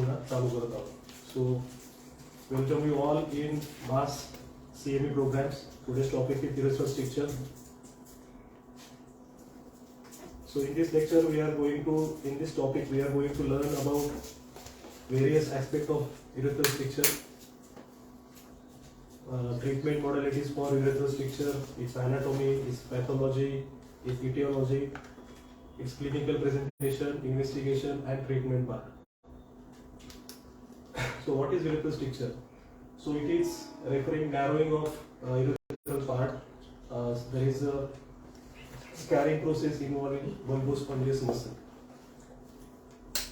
पुन्हा चालू करत आहोत. सो welcome you all in mass CME programs. Today's topic is irreducible stricture. So in this lecture in this topic we are going to learn about various aspects of irreducible stricture, treatment modalities for irreducible stricture, its anatomy, its pathology, its etiology, its clinical presentation, investigation and treatment part. So what is irreducible stricture? So it is referring narrowing of irreducible part. There is a scarring process involving bulbospongious muscle.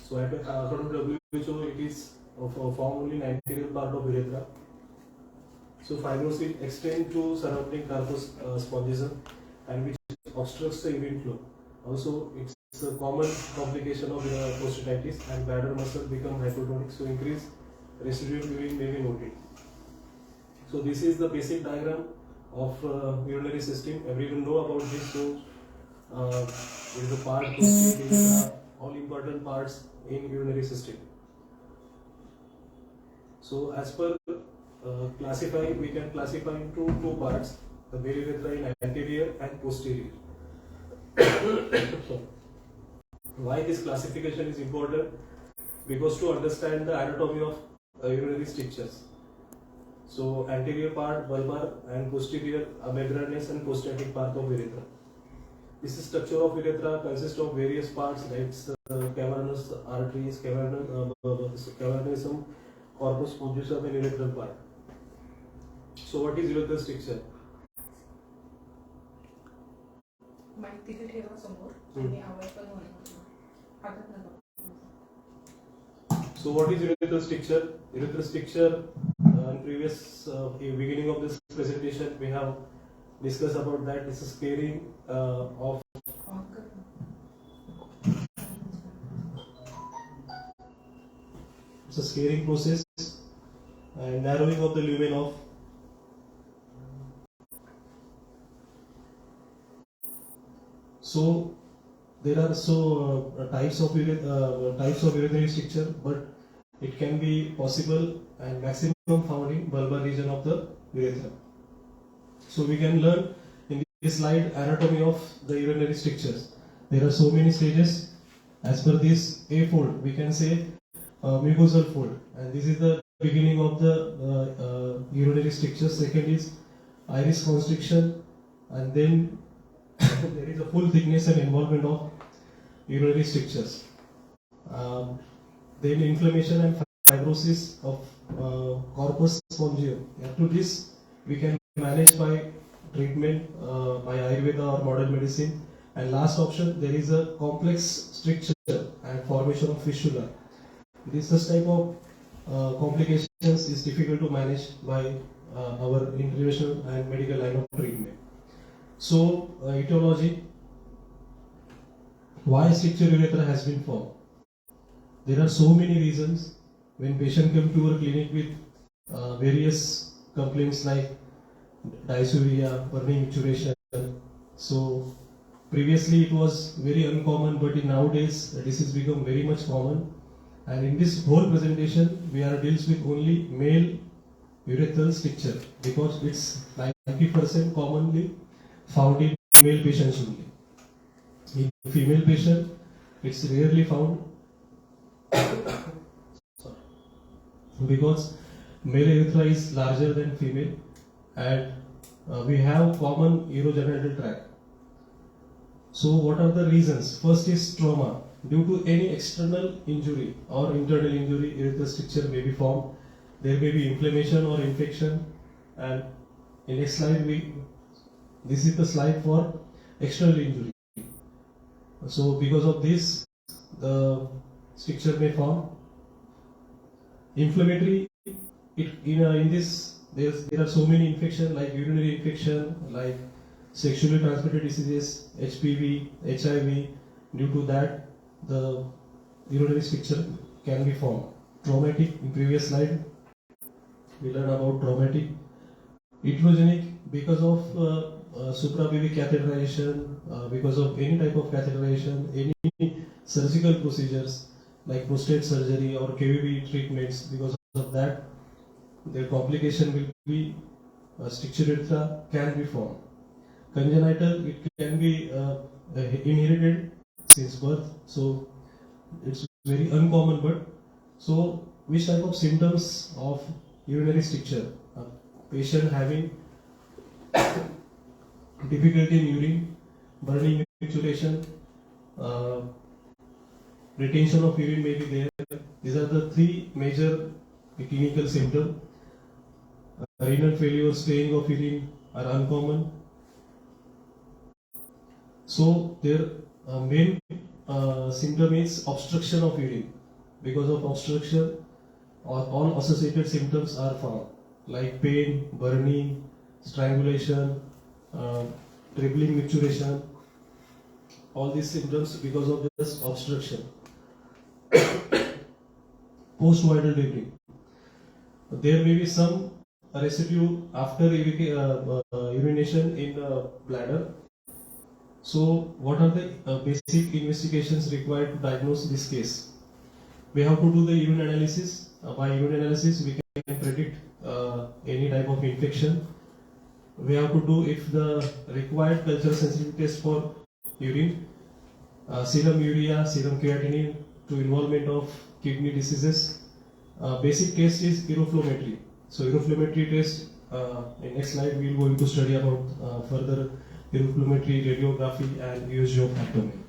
So according to WHO, it is found only in anterior part of urethra. So fibrosis extend to surrounding carpus spongiosum and which obstructs the urine flow. Also, it's a common complication of prostatitis and bladder muscle become hypertonic. So increased residual urine may be noted. So this is the basic diagram of urinary system. Everyone know about this. So there is a part, all important parts in urinary system. So as per we can classify into two parts: the male urethra in anterior and posterior. So why this classification is important? Because to understand the anatomy of urinary strictures. So anterior part bulbar and posterior membranous and prostatic part of urethra. This structure of urethra consists of various parts like cavernous arteries, cavernosum, corpus spongiosum and urethral part. So what is urethral stricture? माहिती ठेवा समोर आणि आवाज पण होईल. So what is urethral stricture? Urethral stricture in previous beginning of this presentation we have discussed about that. This is scarring of it's a scarring process and narrowing of the lumen of so there are types of urinary stricture, but it can be possible and maximum found in bulbar region of the urethra. So we can learn in this slide anatomy of the urinary strictures. There are so many stages. As per this A fold, we can say mucosal fold, and this is the beginning of the urinary stricture. Second is iris constriction, and then there is a full thickness and involvement of urinary strictures. Then inflammation and fibrosis of corpus spongium. After this, we can manage by treatment by Ayurveda or modern medicine. And last option, there is a complex stricture and formation of fistula. This type of complications is difficult to manage by our interventional and medical line of treatment. So, etiology. Why stricture urethra has been formed? There are so many reasons. When patient come to our clinic with various complaints like dysuria, burning micturition. So previously it was very uncommon, but in nowadays this has become very much common. And in this whole presentation, we are deals with only male urethral stricture because it's 90% commonly found in male patients only. In female patient, it's rarely found because male urethra is larger than female, and we have common urogenital tract. So what are the reasons? First is trauma. Due to any external injury or internal injury, urethral stricture may be formed. There may be inflammation or infection, and in next slide this is the slide for external injury. So because of this, the stricture may form. Inflammatory, in this there are so many infections like urinary infection, like sexually transmitted diseases, HPV, HIV. Due to that, the urinary stricture can be formed. Traumatic, in previous slide we learned about traumatic. Heterogenic, because of suprapubic catheterization, because of any type of catheterization, any surgical procedures, like prostate surgery or KVB treatments. Because of that, their complication will be stricture urethra can be formed. Congenital, it can be inherited since birth, so it's very uncommon. But so, which type of symptoms of urinary stricture? A patient having difficulty in urine, burning micturition, uh, retention of urine may be there. These are the three major clinical symptoms. Renal failure, staying of urine are uncommon. So their main symptom is obstruction of urine. Because of obstruction, all associated symptoms are found, like pain, burning, strangulation, dribbling micturition. All these symptoms because of this obstruction. Post-vital debris. There may be some residue after urination in the bladder. So, what are the basic investigations required to diagnose this case? We have to do the urine analysis. By urine analysis, we can predict any type of infection. We have to do if the required culture sensitivity test for urine, serum urea, serum creatinine to involvement of kidney diseases. Basic test is uroflowmetry. So uroflowmetry test, in next slide we will going to study about further uroflowmetry, radiography and USG of abdomen.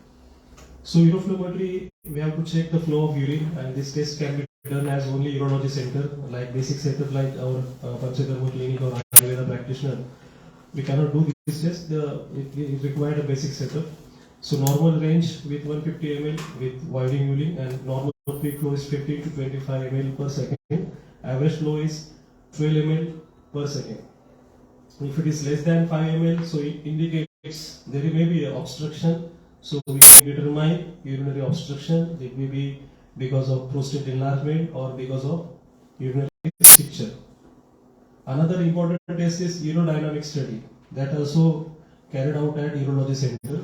So uroflowmetry, we have to check the flow of urine, and this test can be done as only urology center, like basic center like our Panchakarma clinic or Ayurveda practitioner. We cannot do this test, it required a basic setup. So normal range with 150 ml with voiding urine, and normal peak flow is 15 to 25 ml per second. Average flow is 12 ml per second. If it is less than 5 ml, so it indicates there may be an obstruction. So we can determine urinary obstruction. It may be because of prostate enlargement or because of urinary stricture. Another important test is urodynamic study, that also carried out at urology center.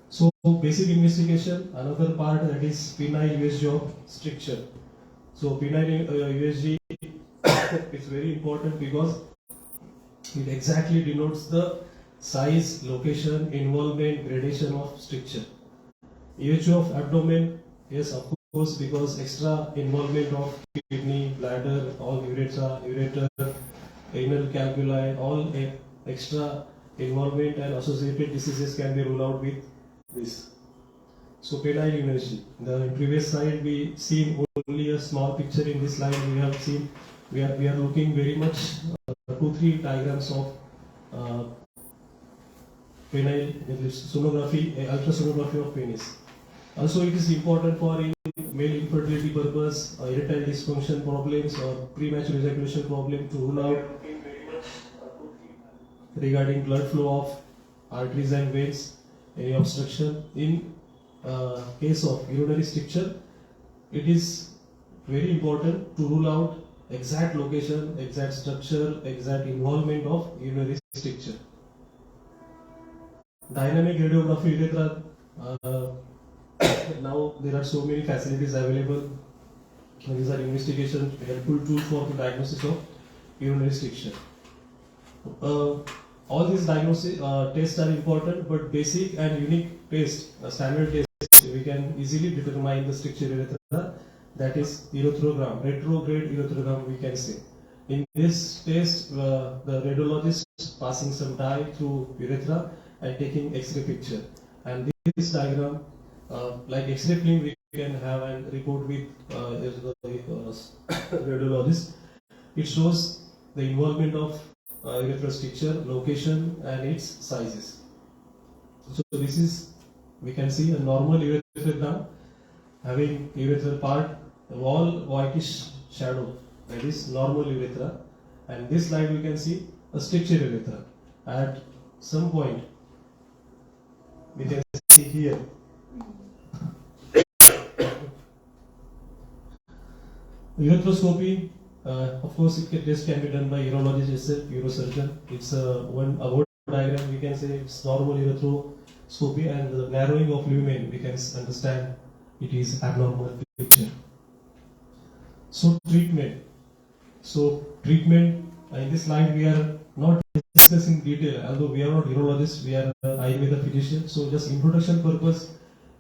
So basic investigation, another part, that is penile USG of stricture. So penile USG is very important because it exactly denotes the size, location, involvement, gradation of stricture. USG of abdomen, yes, of course, because extra involvement of kidney, bladder, all urethra, ureter, anal calculi, all extra involvement and associated diseases can be ruled out with this. So penile USG. The previous slide we seen only a small picture. In this slide we have seen we are looking very much 2-3 diagrams of penile sonography, ultrasonography of penis. Also, it is important for male infertility purpose, erectile dysfunction problems or premature ejaculation problem to rule out regarding blood flow of arteries and veins, any obstruction. In case of urinary stricture, it is very important to rule out exact location, exact structure, exact involvement of urinary stricture. Dynamic radiography urethra. Now there are so many facilities available. These are investigation helpful tools for the diagnosis of urinary stricture. All these diagnosis tests are important, but basic and unique test, standard test, we can easily determine the stricture urethra. That is urethrogram, retrograde urethrogram we can say. In this test, the radiologist passing some dye through urethra and taking X-ray picture. And this diagram, like X-ray film, we can have and report with radiologist. It shows the involvement of urethral stricture, location and its sizes. So this is, we can see a normal urethrogram having urethral part, wall whitish shadow, that is normal urethra. And this slide we can see a stricture urethra. At some point we can see here urethroskopy. Of course, this can be done by urologist itself, urosurgeon. It's one award diagram. We can say it's normal urethroskopy, and the narrowing of lumen we can understand it is abnormal picture. So treatment. In this slide we are not discussing detail, although we are not urologists, we are Ayurveda physicians. So just introduction purpose,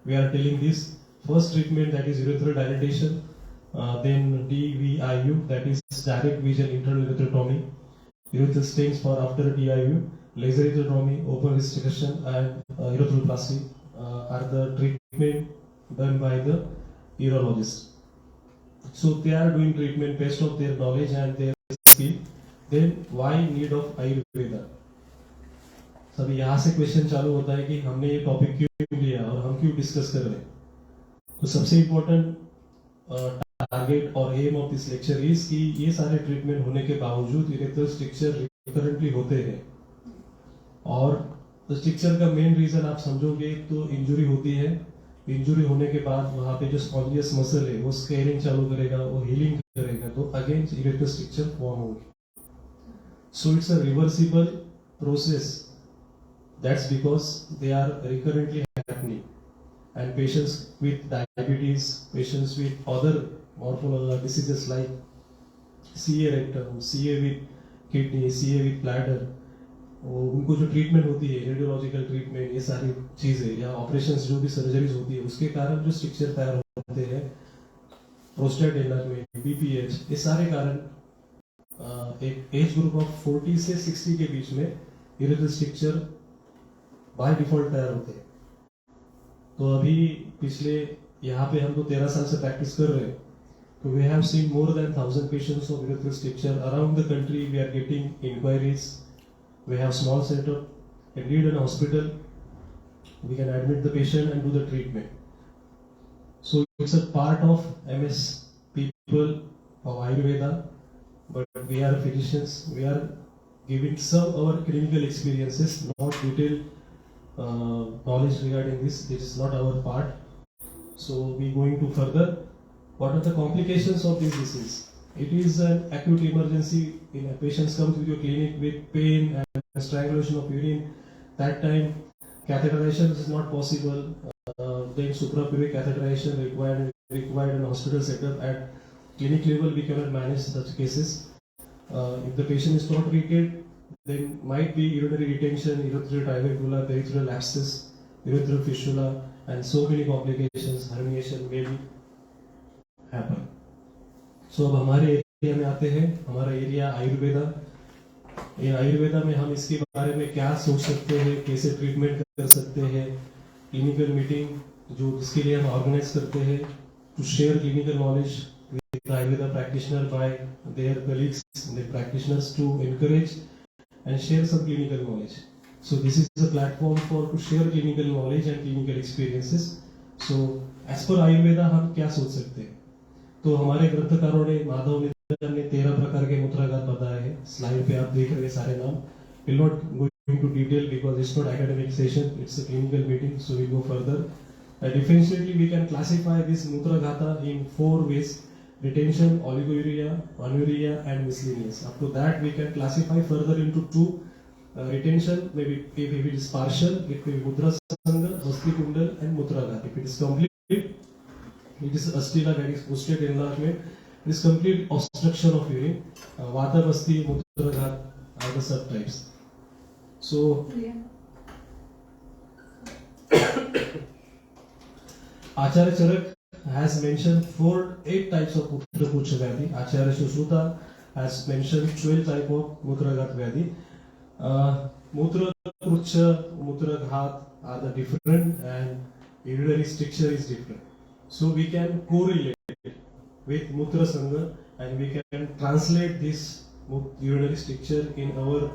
we are telling this. First treatment, that is urethral dilatation, then DVIU, that is direct vision internal urethrotomy, urethral stents for after DIU, laser urethrotomy, open restriction, and urethroplasty are the treatment done by the urologist. So they are doing treatment based on their knowledge and their skill. Then why need of Ayurveda? सभी यहाँ से question चालू होता है कि हमने ये topic क्यों लिया और हम क्यों डिस्कस कर रहे हैं. तो सबसे इम्पोर्टेंट टारगेट और aim of this lecture is कि ये सारे ट्रीटमेंट होने के बावजूद यूरेथ्रल स्ट्रक्चर रिकरेंटली होते हैं, और स्ट्रक्चर का मेन रीजन आप समझोगे तो इंजुरी होती है. इंजुरी होने के बाद वहां पे जो स्पॉन्जियस मसल है वो स्केलिंग चालू करेगा, वो हीलिंग करेगा, तो अगेन यूरेथ्रल स्ट्रक्चर फॉर्म होगी. So it's a reversible process. That's because they are recurrently happening. And patients with diabetes, patients with other morphological diseases like CA rectum, CA with kidney, CA with bladder, उनको जो treatment होती है, radiological treatment, ये सारी चीजें या operations जो भी सर्जरीज होती है, उसके कारण जो स्ट्रक्चर तैयार होते हैं, प्रोस्टेट एनलार्जमेंट, बीपीएच, ये सारे कारण एक एज ग्रुप ऑफ 40 से 60 के बीच में यूरेथ्रल स्ट्रक्चर बाय डिफॉल्ट तैयार होते हैं. तो अभी पिछले यहाँ पे हम तो 13 साल से प्रैक्टिस कर रहे हैं, तो we have seen more than 1000 patients of urethral stricture around the country. We are getting inquiries. We have small setup. Indeed, in a hospital, we can admit the patient and do the treatment. So it's a part of MS people of Ayurveda, but we are physicians. We are giving some our clinical experiences, not detailed knowledge regarding this. This is not our part. So we going to further. What are the complications of this disease? It is an acute emergency. In a patient comes with your clinic with pain and strangulation of urine. That time catheterization is not possible. Then suprapubic catheterization required in hospital setup. At clinic level, we cannot manage such cases. If the patient is not treated, then might be urinary retention, urethral diverticula, peritoneal abscess, urethral fistula, and so many complications, herniation may be happen. So अब हमारे area में आते हैं. हमारा area Ayurveda. ये आयुर्वेदा में हम इसके बारे में क्या सोच सकते हैं, कैसे ट्रीटमेंट कर सकते हैं. क्लिनिकल मीटिंग जो जिसके लिए हम ऑर्गेनाइज करते हैं to share clinical knowledge with Ayurveda practitioner by their colleagues, the practitioners, to encourage and share some clinical knowledge. So this is a platform for to share clinical knowledge and clinical experiences. So as per Ayurveda हम क्या सोच सकते हैं? तो हमारे ग्रंथकारों ने, माधव मित्र ने 13 प्रकार के मूत्राघात बताए हैं. स्लाइड पे आप देख रहे हैं सारे नाम. Will not go into detail because it's not academic session, it's a clinical meeting, so we go further. Differentially we can classify this Mutraghata in 4 ways: retention, oliguria, anuria, and miscellaneous. Up to that we can classify further into 2. Retention, maybe if it is partial, it may be Mudra Sangha, Basti Kundal, and Mutraghata. If it is complete, it is Astila, that is prostate enlargement. It is complete obstruction of urine. Vata, Basti, Mutraghata are the subtypes. So, Acharya Charak has mentioned 8 types of Mutrapucha Vyadhi. Acharya Sushruta has mentioned 12 types of Mutraghat Vyadhi. Mutrapucha, Mutraghat are the different, and urinary stricture is different. So we can correlate with Mutra Sangha, and we can translate this urinary stricture in our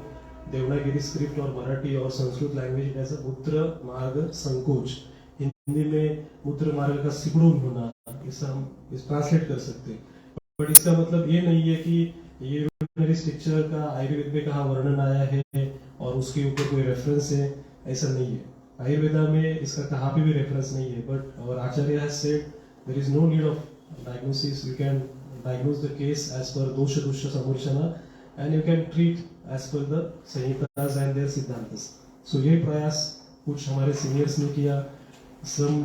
Devanagari script or Marathi or Sanskrit language as a Mutra Marga Sankoch. Hindi में मूत्र मार्ग का सिकुड़न होना, इसे हम translate कर सकते हैं. बट इसका मतलब ये नहीं है कि ये यूरिनरी स्ट्रक्चर का आयुर्वेद में कहाँ वर्णन आया है और उसके ऊपर कोई रेफरेंस है, ऐसा नहीं है. आयुर्वेदा में इसका कहाँ पे भी रेफरेंस नहीं है. But our acharya has said there is no need of diagnosis. You can diagnose the case as per dosha dushta समर्शना, and you can treat as per the samhitas and their siddhantas. So ये प्रयास कुछ हमारे सीनियर्स ने किया. Some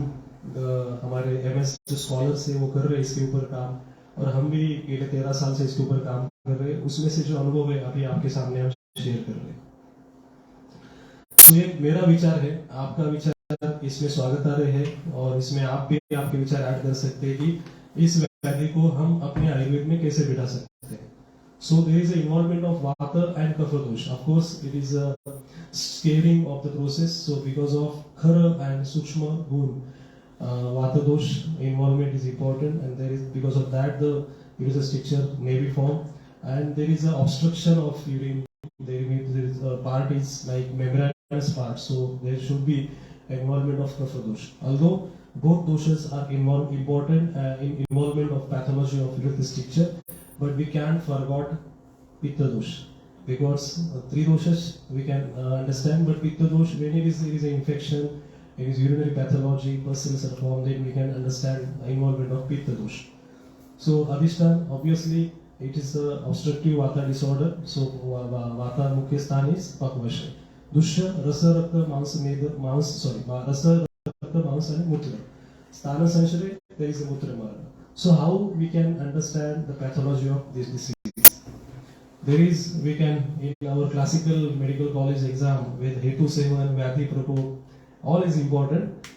हमारे MS जो स्कॉलर्स है वो कर रहे हैं इसके ऊपर काम, और हम भी पिछले 13 साल से इसके ऊपर काम कर रहे हैं। उसमें से जो अनुभव है अभी आपके सामने हम शेयर कर रहे हैं। तो ये मेरा विचार है, आपका विचार इसमें स्वागतार्ह है, और इसमें आप भी आपके विचार ऐड कर सकते हैं कि इस व्याधि को हम अपने आयुर्वेद में कैसे बिठा सकते हैं। So there is an involvement of Vata and Kapha dosha. Of course, it is a scaling of the process. So because of Khara and Sukshma Gun, Vata dosh involvement is important, and there is, because of that, the urethral stricture may be formed, and there is an obstruction of urine. There is a part is like membranous part, so there should be involvement of Kapha dosha. Although both doshas are important in involvement of pathology of urethral stricture, but we can't forget Pitta dosh, because three doshas we can understand, but Pitta dosh, when there is an infection, it is urinary pathology, pus cells are formed, then we can understand involvement of Pitta dosh. So Adhishtan, obviously it is a obstructive Vata disorder, so Vata mukhya sthan is Pakvasha. Dusha, Rasa, Rakta, Rasa, Rakta, Mans and Mutra. Sthana Sanshare, there is a Mutra Marga. So how we can understand the pathology of this disease? There is, we can, in our classical medical college exam with Hetu Sevan, Vyadhi Prokop, all is important.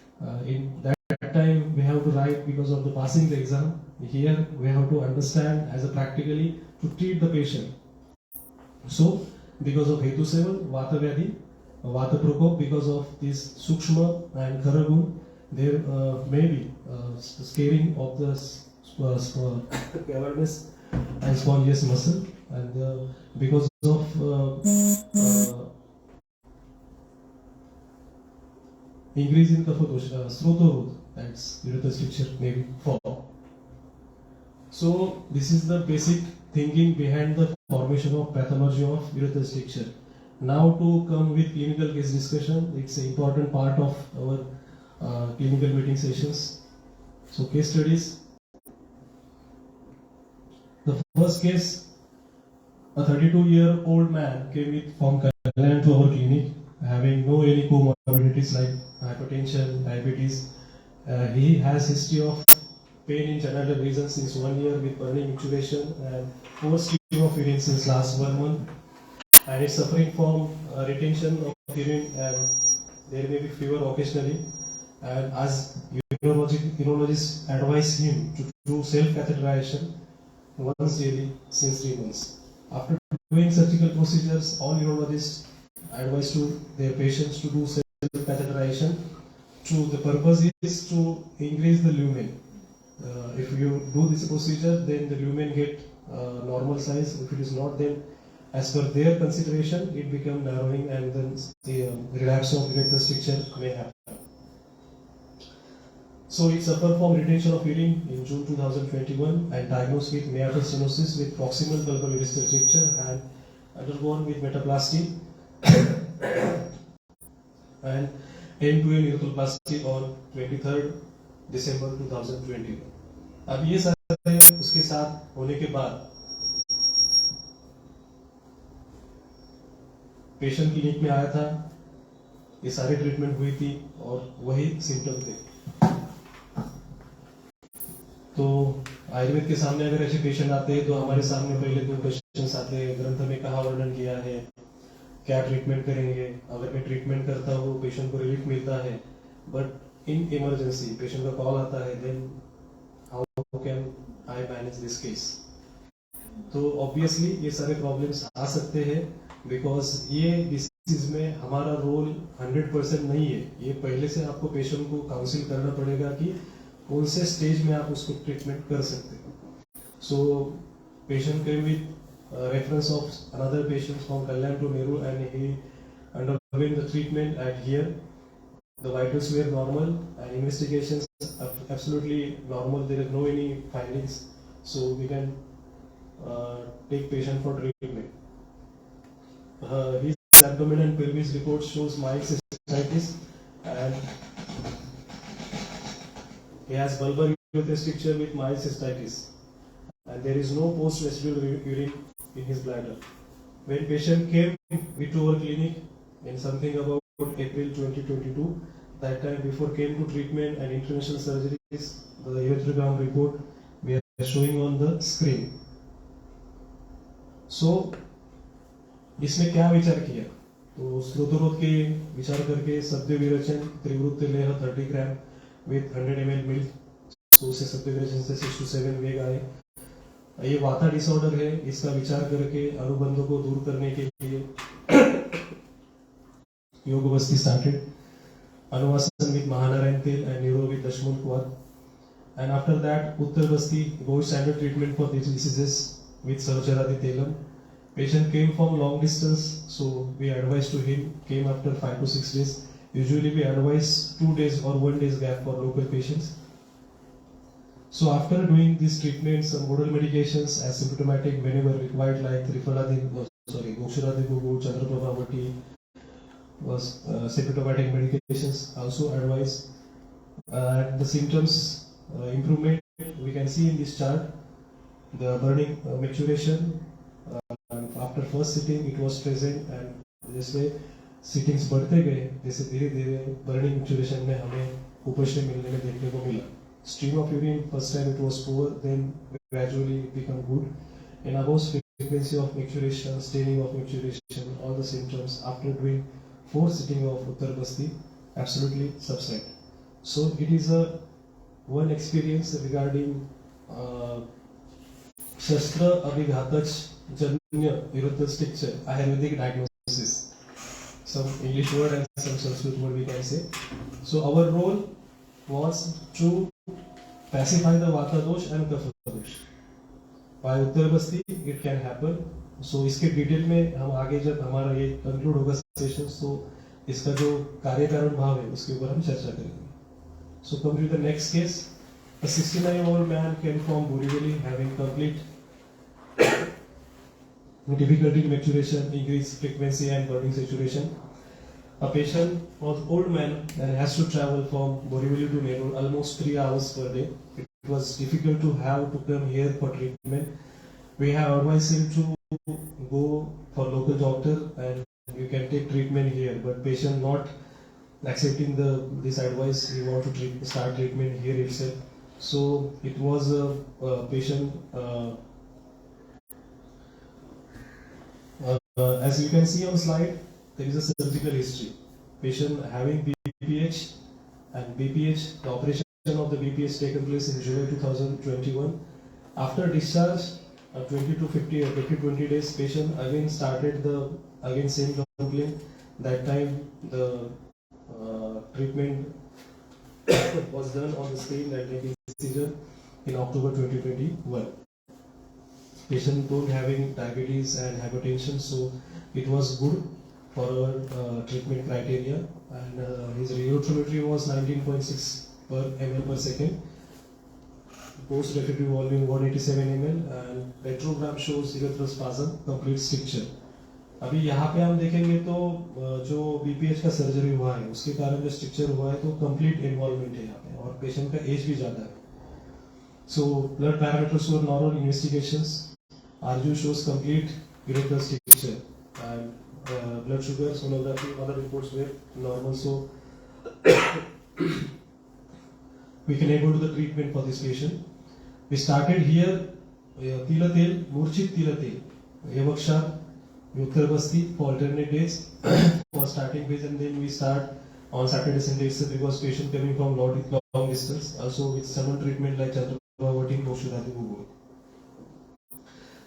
In that time we have to write because of the passing the exam. Here we have to understand as a practically to treat the patient. So because of Hetu Sevan, Vata Vyadhi, Vata Prokop, because of this Sukshma and Kharagun, there may be scaling of the cavernous and spongious muscle, and because of increase in kapha dosha, srotorod, that's urethral stricture may be formed. So this is the basic thinking behind the formation of pathology of urethral stricture. Now to come with clinical case discussion, it's an important part of our clinical meeting sessions. So case studies. The first case, a 32-year-old man came with from Kalyan to our clinic, having no any comorbidities like hypertension, diabetes. He has history of pain in genital regions since 1 year with burning intubation and poor stream of urine since last 1 month, and is suffering from retention of urine, and there may be fever occasionally. And as urologist advised him to do self-catheterization once daily since 3 months. After doing surgical procedures, all urologists advise to their patients to do self-catheterization. The purpose is to increase the lumen. If you do this procedure, then the lumen get normal size. If it is not, then as per their consideration, it become narrowing, and then the relapse of urethral stricture may happen. So it suffered from retention of urine in June 2021 and diagnosed with meatus stenosis with proximal bulbar urethral stricture and undergone with metaplasty and end-to-end urethroplasty on 23rd December 2021. अब ये सारे उसके साथ होने के बाद patient clinic में आया था, ये सारी ट्रीटमेंट हुई थी और वही सिम्टम थे। तो आयुर्वेद के सामने अगर ऐसे पेशेंट आते हैं तो हमारे सामने पहले 2 क्वेश्चंस आते हैं, ग्रंथ में कहा वर्णन किया है, क्या ट्रीटमेंट करेंगे, अगर मैं ट्रीटमेंट करता हूँ पेशेंट को रिलीफ मिलता है, बट इन इमरजेंसी पेशेंट का कॉल आता है, then how can I manage this case. तो ऑब्वियसली ये सारे प्रॉब्लम्स आ सकते हैं, बिकॉज ये डिसीज में हमारा रोल 100% नहीं है। ये पहले से आपको पेशेंट को काउंसिल करना पड़ेगा कि कौन से स्टेज में आप उसको ट्रीटमेंट कर सकते हो। So patient came with reference of another patient from Kalyan to Nehru and he underwent the treatment at here. The vitals were normal and investigations absolutely normal. There is no any findings, so we can take patient for treatment. His abdomen and pelvis report shows mild cystitis and he has bulbar urethral stricture with mild cystitis, and there is no post-residual urine in his bladder. When patient came to our clinic in something about April 2022, that time before came to treatment and interventional surgeries, the electrogram report we are showing on the screen. So इसने क्या विचार किया? तो स्रोतरोध के विचार करके सत्य विरेचन त्रिवृत्त लेह 30 ग्राम with 100 ml milk, तो उसे सत्य विरेचन से 6 to 7 वेग आए. ये वाता डिसऑर्डर है, इसका विचार करके अनुबंधों को दूर करने के लिए योग बस्ती started. Anuvasan with Mahanarayan Tel and Neuro with Dashmul Quad. And after that, Uttar Basti gold standard treatment for these diseases with Sahacharadi Telam. Patient came from long distance, so we advised to him, came after 5 to 6 days. Usually we advise 2 days or 1 day's gap for local patients. So after doing these treatments, some modal medications asymptomatic whenever required, like Goksharadi Gugu, Chandraprabhavati, was symptomatic medications also advised. The symptoms improvement we can see in this chart. The burning maturation after first sitting it was present, and जैसे sittings बढ़ते गए जैसे धीरे धीरे burning maturation में हमें उपशम मिलने में देखने को मिला. Stream of urine first time it was poor, then gradually it become good. And above frequency of maturation, staining of maturation, all the symptoms after doing 4 sitting of Uttar Basti absolutely subside. So it is a one experience regarding Shastra Abhighatach Janya Viruddha stricture Ayurvedic diagnosis. Some English word and some Sanskrit word we can say. So our role was to pacify the Vata dosh and Kapha dosh. By Uttar Basti it can happen. So इसके detail में हम आगे जब हमारा ये conclude होगा session, तो इसका जो कार्य कारण भाव है उसके ऊपर हम चर्चा करेंगे. So come to the next case. A 69-year-old man came from Borivali having complete difficulty in maturation, increased frequency and burning saturation. A patient was old man and has to travel from Borivali to Nellore almost 3 hours per day. It was difficult to have to come here for treatment. We have advised him to go for local doctor and you can take treatment here, but patient not accepting this advice, he want to start treatment here itself. So it was a patient as you can see on slide, there is a surgical history. Patient having BPH, and BPH, the operation of the BPH taken place in July 2021. After discharge, 20 to 50 or 20 days, patient again started the same complaint. That time the treatment was done on the screen, that taking decision in October 2021. Patient don't having diabetes and hypertension, so it was good for our treatment criteria, and his reotrometry was 19.6 per ml per second. Post refractive volume 187 ml and retrogram shows erythrospasm, complete stricture. अभी यहाँ पे हम देखेंगे तो जो BPH का surgery हुआ है उसके कारण जो स्ट्रक्चर हुआ है तो कंप्लीट इन्वॉल्वमेंट है यहाँ पे, और पेशेंट का एज भी ज्यादा है. So blood parameters were normal, investigations RGU shows complete urethral structure, and blood sugar, sonography, other reports were normal. So we can able to the treatment for this patient. We started here Tila Tel, Murchit Tila Tel, Yavakshar, Uttar Basti for alternate days for starting phase, and then we start on Saturday, Sunday itself because patient coming from long distance, also with some treatment like Chandraprabhavati, Goksharadi Gugu.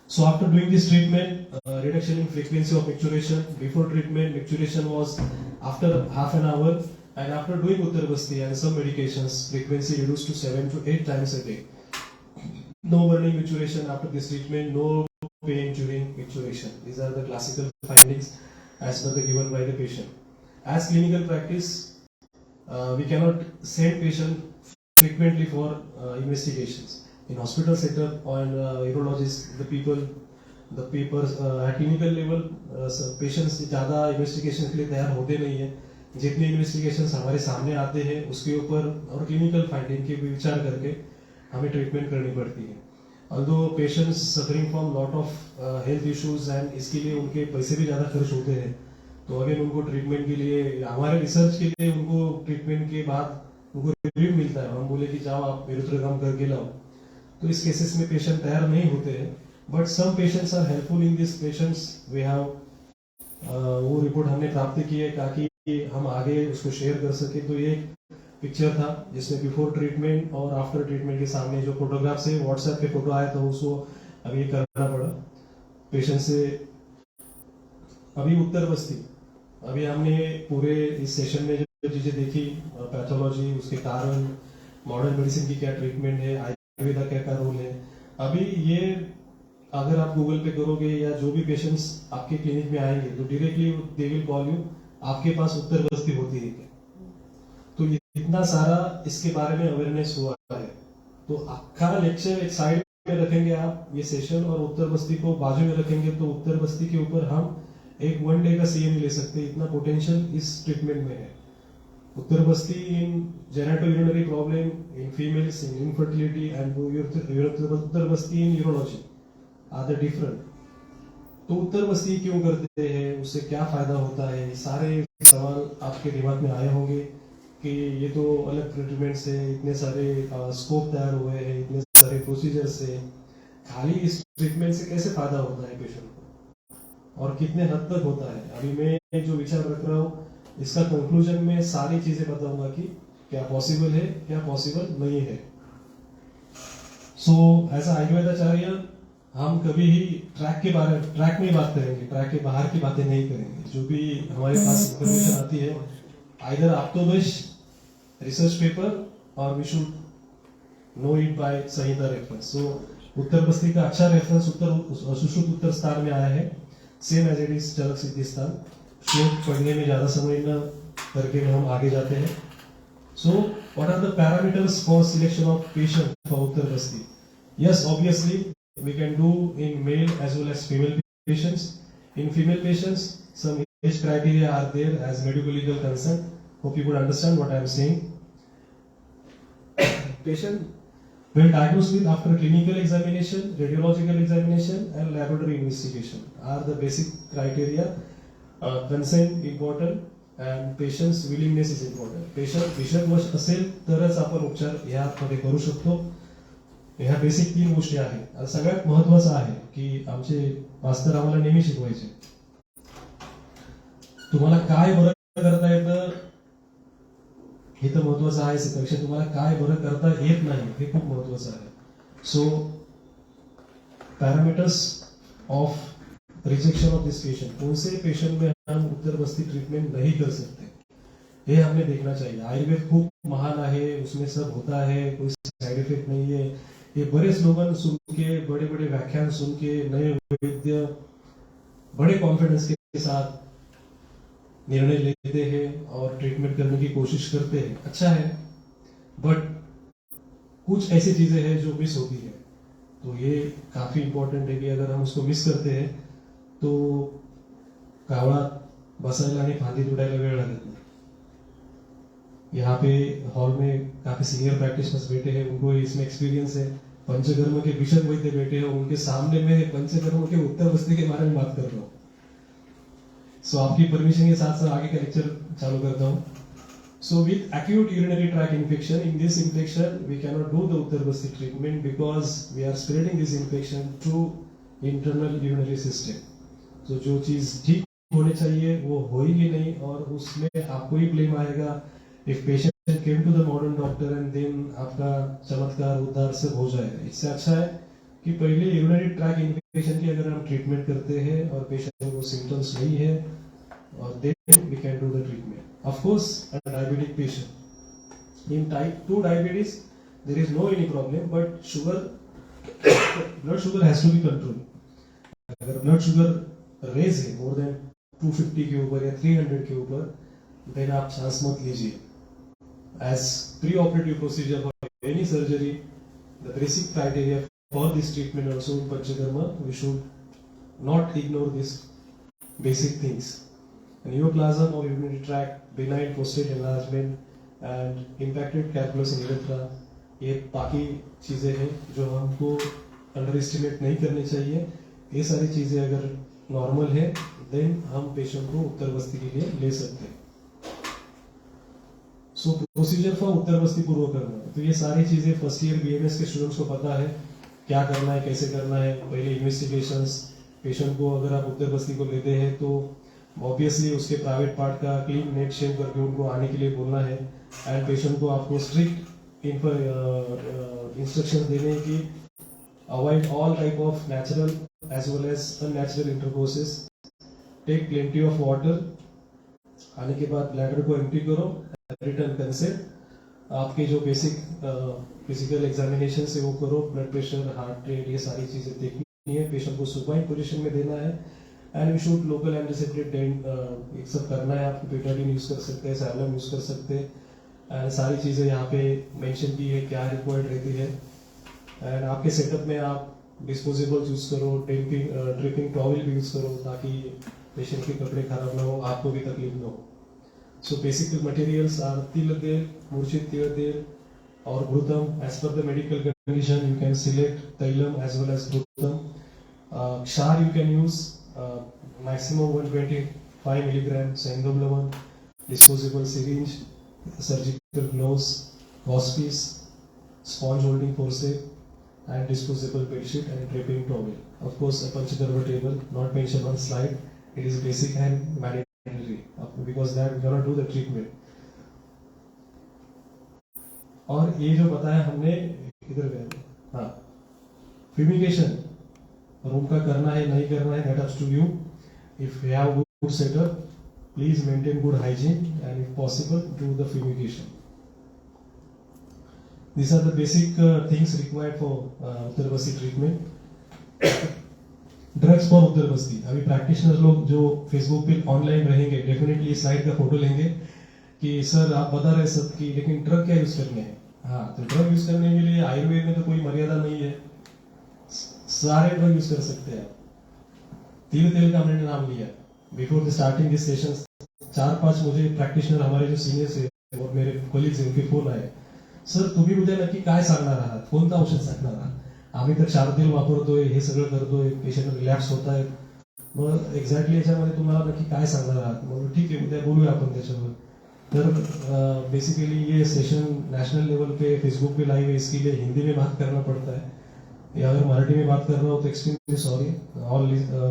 So after doing this treatment, reduction in frequency of maturation. Before treatment, maturation was after half an hour, and after doing Uttar Basti and some medications, frequency reduced to 7 to 8 times a day. No burning maturation after this treatment, no pain during maturation. These are the classical findings as per the given by the patient. As clinical practice, we cannot send patient frequently for investigations. In hospital setup or urologist, the papers at clinical level, patients ज़्यादा investigation के लिए तैयार होते नहीं है. जितने investigations हमारे सामने आते हैं उसके ऊपर और clinical finding के विचार करके हमें ट्रीटमेंट करनी पड़ती है. Although patients suffering from lot of health issues and इसके लिए उनके पैसे भी ज़्यादा खर्च होते हैं, तो अगेन उनको ट्रीटमेंट के लिए, हमारे रिसर्च के लिए उनको ट्रीटमेंट के बाद उनको रिव्यू मिलता है, हम बोले कि जाओ आप यूरोथ्रोग्राम करके लाओ। तो इस केसेस में पेशेंट तैयार नहीं होते हैं, but some patients are helpful in this patients we have, वो रिपोर्ट हमने प्राप्त की है ताकि हम आगे उसको शेयर कर सके। तो ये पिक्चर था जिसमें बिफोर ट्रीटमेंट और आफ्टर ट्रीटमेंट के सामने जो फोटोग्राफ से व्हाट्सएप पे फोटो आया था उसको अभी ये करना पड़ा पेशेंट से। अभी उत्तर बस्ती, अभी हमने पूरे इस सेशन में जो चीजें देखी, पैथोलॉजी, उसके कारण, मॉडर्न मेडिसिन की क्या ट्रीटमेंट है, आयुर्वेदा क्या का रोल है, अभी ये अगर आप गूगल पे करोगे या जो भी पेशेंट्स आपके क्लिनिक में आएंगे तो directly they will call you, आपके पास उत्तर बस्ती होती है क्या? तो इतना सारा इसके बारे में अवेयरनेस हुआ है। तो आपका लेक्चर एक साइड में रखेंगे आप ये सेशन, और उत्तर बस्ती को बाजू में रखेंगे, तो उत्तर बस्ती के ऊपर हम एक 1 डे का सीएम ले सकते हैं, इतना पोटेंशियल इस ट्रीटमेंट में है। Uttar basti in genitourinary problem, in females, in infertility, and uttar basti in urology are the different. तो उत्तर बस्ती क्यों करते हैं, उससे क्या फायदा होता है, ये सारे सवाल आपके दिमाग में आए होंगे कि ये तो अलग ट्रीटमेंट से इतने सारे स्कोप तैयार हुए हैं, इतने सारे प्रोसीजर से, खाली इस ट्रीटमेंट से कैसे फायदा होता है पेशेंट को और कितने हद तक होता है। अभी मैं जो विचार रख रहा हूँ इसका कंक्लूजन में सारी चीजें बताऊंगा कि क्या पॉसिबल है, क्या पॉसिबल नहीं है। सो एज आयुर्वेदाचार्य हम कभी ही ट्रैक में बात करेंगे, ट्रैक के बाहर की बातें नहीं करेंगे। जो भी हमारे पास इंफॉर्मेशन आती है, आइदर आप्तोदश रिसर्च पेपर और we should know it by samhita reference. So uttar basti का अच्छा रेफरेंस सुश्रुत उत्तर स्थान में आया है, सेम एज इट इज चरक सिद्धि स्थान। श्लोक पढ़ने में ज्यादा समय न करके हम आगे जाते हैं। So what are the parameters for selection of patient for uttar basti? Yes, obviously we can do in male as well as female patients. In female patients, some age criteria are there as medical legal concern. Hope you could understand what I am saying. Patient well diagnosed with after clinical examination, radiological examination, and laboratory investigation are the basic criteria. Consent important and patient's willingness is important. Patient विषयवश असेल तरच आपण उपचार यामध्ये करू शकतो. ह्या basic 3 गोष्टी आहेत. सगळ्यात महत्वाचं आहे की आमचे मास्तर आम्हाला नेहमी शिकवायचे, तुम्हाला काय बरं करता येतं हे तर महत्वाचं आहे, त्यापेक्षा तुम्हाला काय बरं करता येत नाही हे खूप महत्वाचं आहे. So parameters of rejection of this patient, कौन से पेशेंट में हम उत्तर बस्ती ट्रीटमेंट नहीं कर सकते, ये हमें देखना चाहिए. आयुर्वेद खूप महान है, उसमें सब होता है, कोई साइड इफेक्ट नहीं है. ये बड़े स्लोगन सुन के, बड़े बड़े व्याख्यान सुन के, नए वैद्य बड़े कॉन्फिडेंस के साथ निर्णय लेते हैं और ट्रीटमेंट करने की कोशिश करते हैं. अच्छा है, बट कुछ ऐसी चीजें हैं जो मिस होती है. तो ये काफी इंपॉर्टेंट है कि अगर हम उसको मिस करते हैं तो कावळात बसायला आणि फांदी तुटायला वेळ लागत नाही. यहाँ पे हॉल में काफी सीनियर प्रैक्टिशनर्स बैठे हैं, उनको इसमें एक्सपीरियंस है. पंचकर्म के विशेष वैद्य बैठे हैं, उनके सामने में पंचकर्म के उत्तर बस्ती के बारे में बात कर रहा हूँ. सो आपकी परमिशन के साथ साथ आगे का लेक्चर चालू करता हूँ. So with acute urinary track infection, in this infection we can not do the uttar basti treatment because we are spreading this infection through internal urinary system. तो जो चीज ठीक होनी चाहिए वो होगी नहीं और उसमें आपको ही ब्लेम आएगा. If patient came to the modern doctor and then आपका चमत्कार उद्धार सब हो जाएगा. इससे अच्छा है कि पहले यूरिनरी ट्रैक इन्फेक्शन की अगर हम ट्रीटमेंट करते हैं और पेशेंट को सिम्टम्स नहीं है और then we can do the treatment. Of course, a diabetic patient in type 2 diabetes there is no any problem, but sugar blood sugar has to be controlled. अगर ब्लड शुगर रेज है more than 250 के ऊपर या 300 के ऊपर, then आप chance मत लीजिए. As pre-operative procedure for any surgery, the basic criteria for this treatment also in Panchakarma, we should not ignore these basic things. Neoplasm of urinary tract, benign prostate enlargement, and impacted calculus in urethra, ये बाकी चीजें हैं जो हमको under estimate नहीं करनी चाहिए. ये सारी चीजें अगर नॉर्मल है देन हम पेशेंट को उत्तर बस्ती के लिए ले सकते हैं। सो प्रोसीजर फॉर उत्तर बस्ती पूर्व करना, तो ये सारी चीजें फर्स्ट ईयर बीएमएस के स्टूडेंट्स को पता है क्या करना है, कैसे करना है। पहले इन्वेस्टिगेशंस, पेशेंट को अगर आप उत्तर बस्ती को लेते हैं तो ऑब्वियसली उसके प्राइवेट पार्ट का क्लीन नेट शेव करके उनको आने के लिए बोलना है। एंड पेशेंट को आपको स्ट्रिक्ट इंस्ट्रक्शन देने हैं कि avoid all type of natural as well as unnatural intercourses, take plenty of water, आने के बाद ब्लैडर को एम्प्टी करो, रिटर्न कंसेप्ट, आपके जो बेसिक फिजिकल एग्जामिनेशन से वो करो, ब्लड प्रेशर, हार्ट रेट, ये सारी चीजें देखनी है। पेशेंट को सुपाइन पोजीशन में देना है and we should local antiseptic एक सब करना है। आप बेटाडीन यूज कर सकते हैं, सैवलम यूज कर सकते हैं एंड सारी चीजें यहाँ पे मेंशन की है क्या रिक्वायर्ड रहती है। एंड आपके सेटअप में आप डिस्पोजेबल यूज करो, ड्रिपिंग टॉवल भी यूज करो ताकि पेशेंट के कपड़े खराब ना हो, आपको भी तकलीफ ना हो। सो बेसिक मटेरियल्स आर तिल तेल, मूर्छित तिल तेल और घृतम। As per the medical condition you can select tailam as well as ghritam. Kshar you can use maximum 125 milligram Sangam Lavan, disposable syringe, surgical gloves, hospice, sponge holding forceps and disposable bedsheet and draping towel. Of course, a Panchakarma table not mentioned on slide. It is basic and mandatory because that we cannot do the treatment. और ये जो बताया हमने इधर गए, हाँ, fumigation room का करना है नहीं करना है that ups to you. If you have good setup please maintain good hygiene and if possible do the fumigation. These are the basic things required for uttar basti treatment. Drugs for uttar बस्ती, अभी practitioner लोग जो Facebook पे online रहेंगे definitely slide का photo लेंगे कि sir आप बता रहे सब कि लेकिन ड्रग क्या यूज करने हैं। हाँ, तो ड्रग यूज करने के लिए आयुर्वेद में तो कोई मर्यादा नहीं है, सारे ड्रग यूज कर सकते हैं। तिल तेल का हमने नाम लिया before the starting this session. 4-5 मुझे प्रॅक्टिशनर हमारे जो सिनियर्स है और मेरे कलिग्स है उनके फोन आए, सर तुम्ही उद्या नक्की काय सांगणार आहात, कोणतं औषध सांगणार आहात, आम्ही तर क्षारतेल वापरतोय, हे सगळं करतोय, पेशंट रिलॅक्स होत आहेत, मग एक्झॅक्टली याच्यामध्ये तुम्हाला नक्की काय सांगणार आहात। मग ठीक है उद्या बोलूया आपण त्याच्यावर। तर बेसिकली ये सेशन नेशनल लेवल पे फेसबुक पे लाइव है, इसके लिए हिंदी में बात करना पड़ता है, या अगर मराठी में बात कर रहा हो तो extremely sorry all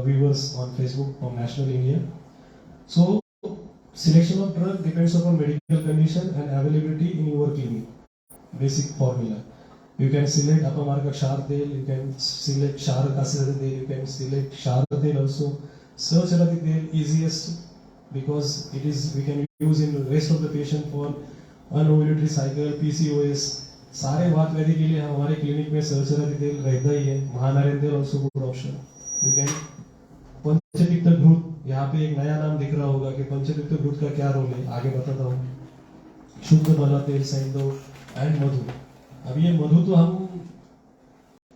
viewers on Facebook from national India. So selection of drug depends upon medical condition and availability in your clinic. Basic formula you can select apamarka क्षार तेल, you can select क्षार कासिरati तेल, you can select क्षार तेल also। Sarchirati तेल easiest because it is we can use in the rest of the patient for anovulatory cycle, PCOS, सारे वात व्याधि के लिए हमारे क्लिनिक में सरचराती तेल रहता ही है। Mahanarayan tel also good option. You can panchatikta ghrit, यहाँ पे एक नया नाम दिख रहा होगा कि पंचतिक्त घृत का क्या रोल है, आगे बताता हूँ। शुद्ध बाला तेल, सैंधव एंड मधु। अब ये मधु तो हम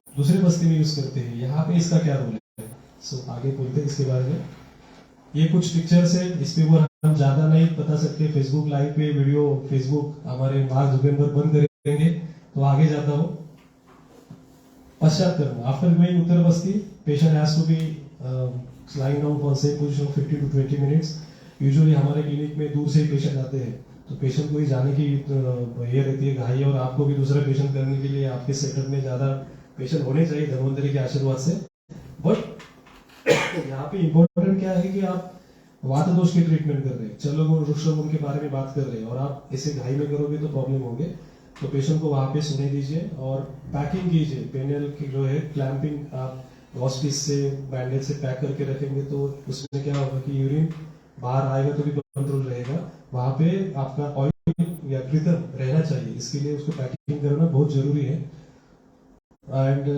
दूसरे बस्ती में यूज करते हैं, यहाँ पे इसका क्या रोल है, सो आगे बोलते हैं इसके बारे में। ये कुछ पिक्चर्स है, इस पे वो हम ज्यादा नहीं बता सकते, फेसबुक लाइव पे वीडियो फेसबुक हमारे मार्क जुगेंद्र बंद करेंगे, तो आगे जाता हूँ। पश्चात कर्म, after going uttar basti patient has to be lying down for same position 50 to 20 minutes। Usually हमारे क्लिनिक में दूर से ही पेशेंट आते हैं, तो पेशेंट को ही जाने की ये रहती है घाई, और आपको भी दूसरा पेशेंट करने के लिए आपके सेटअप में ज्यादा पेशेंट होने चाहिए धन्वंतरी के आशीर्वाद से। बट यहाँ पे इम्पोर्टेंट क्या है कि आप वात दोष की ट्रीटमेंट कर रहे हैं, चलो वृक्षरोग के बारे में बात कर रहे हैं, और आप इसे घाई में करोगे तो प्रॉब्लम होगे। तो पेशेंट को वहां पे सुने दीजिए और पैकिंग कीजिए। पेनियल की जो है क्लैंपिंग आप हॉस्पिस से बैंडेज से पैक करके रखेंगे तो उसमें क्या होगा कि यूरिन बाहर आएगा तो भी कंट्रोल रहेगा। वहां पे आपका ऑयल या कृतम रहना चाहिए, इसके लिए उसको पैकिंग करना बहुत जरूरी है। And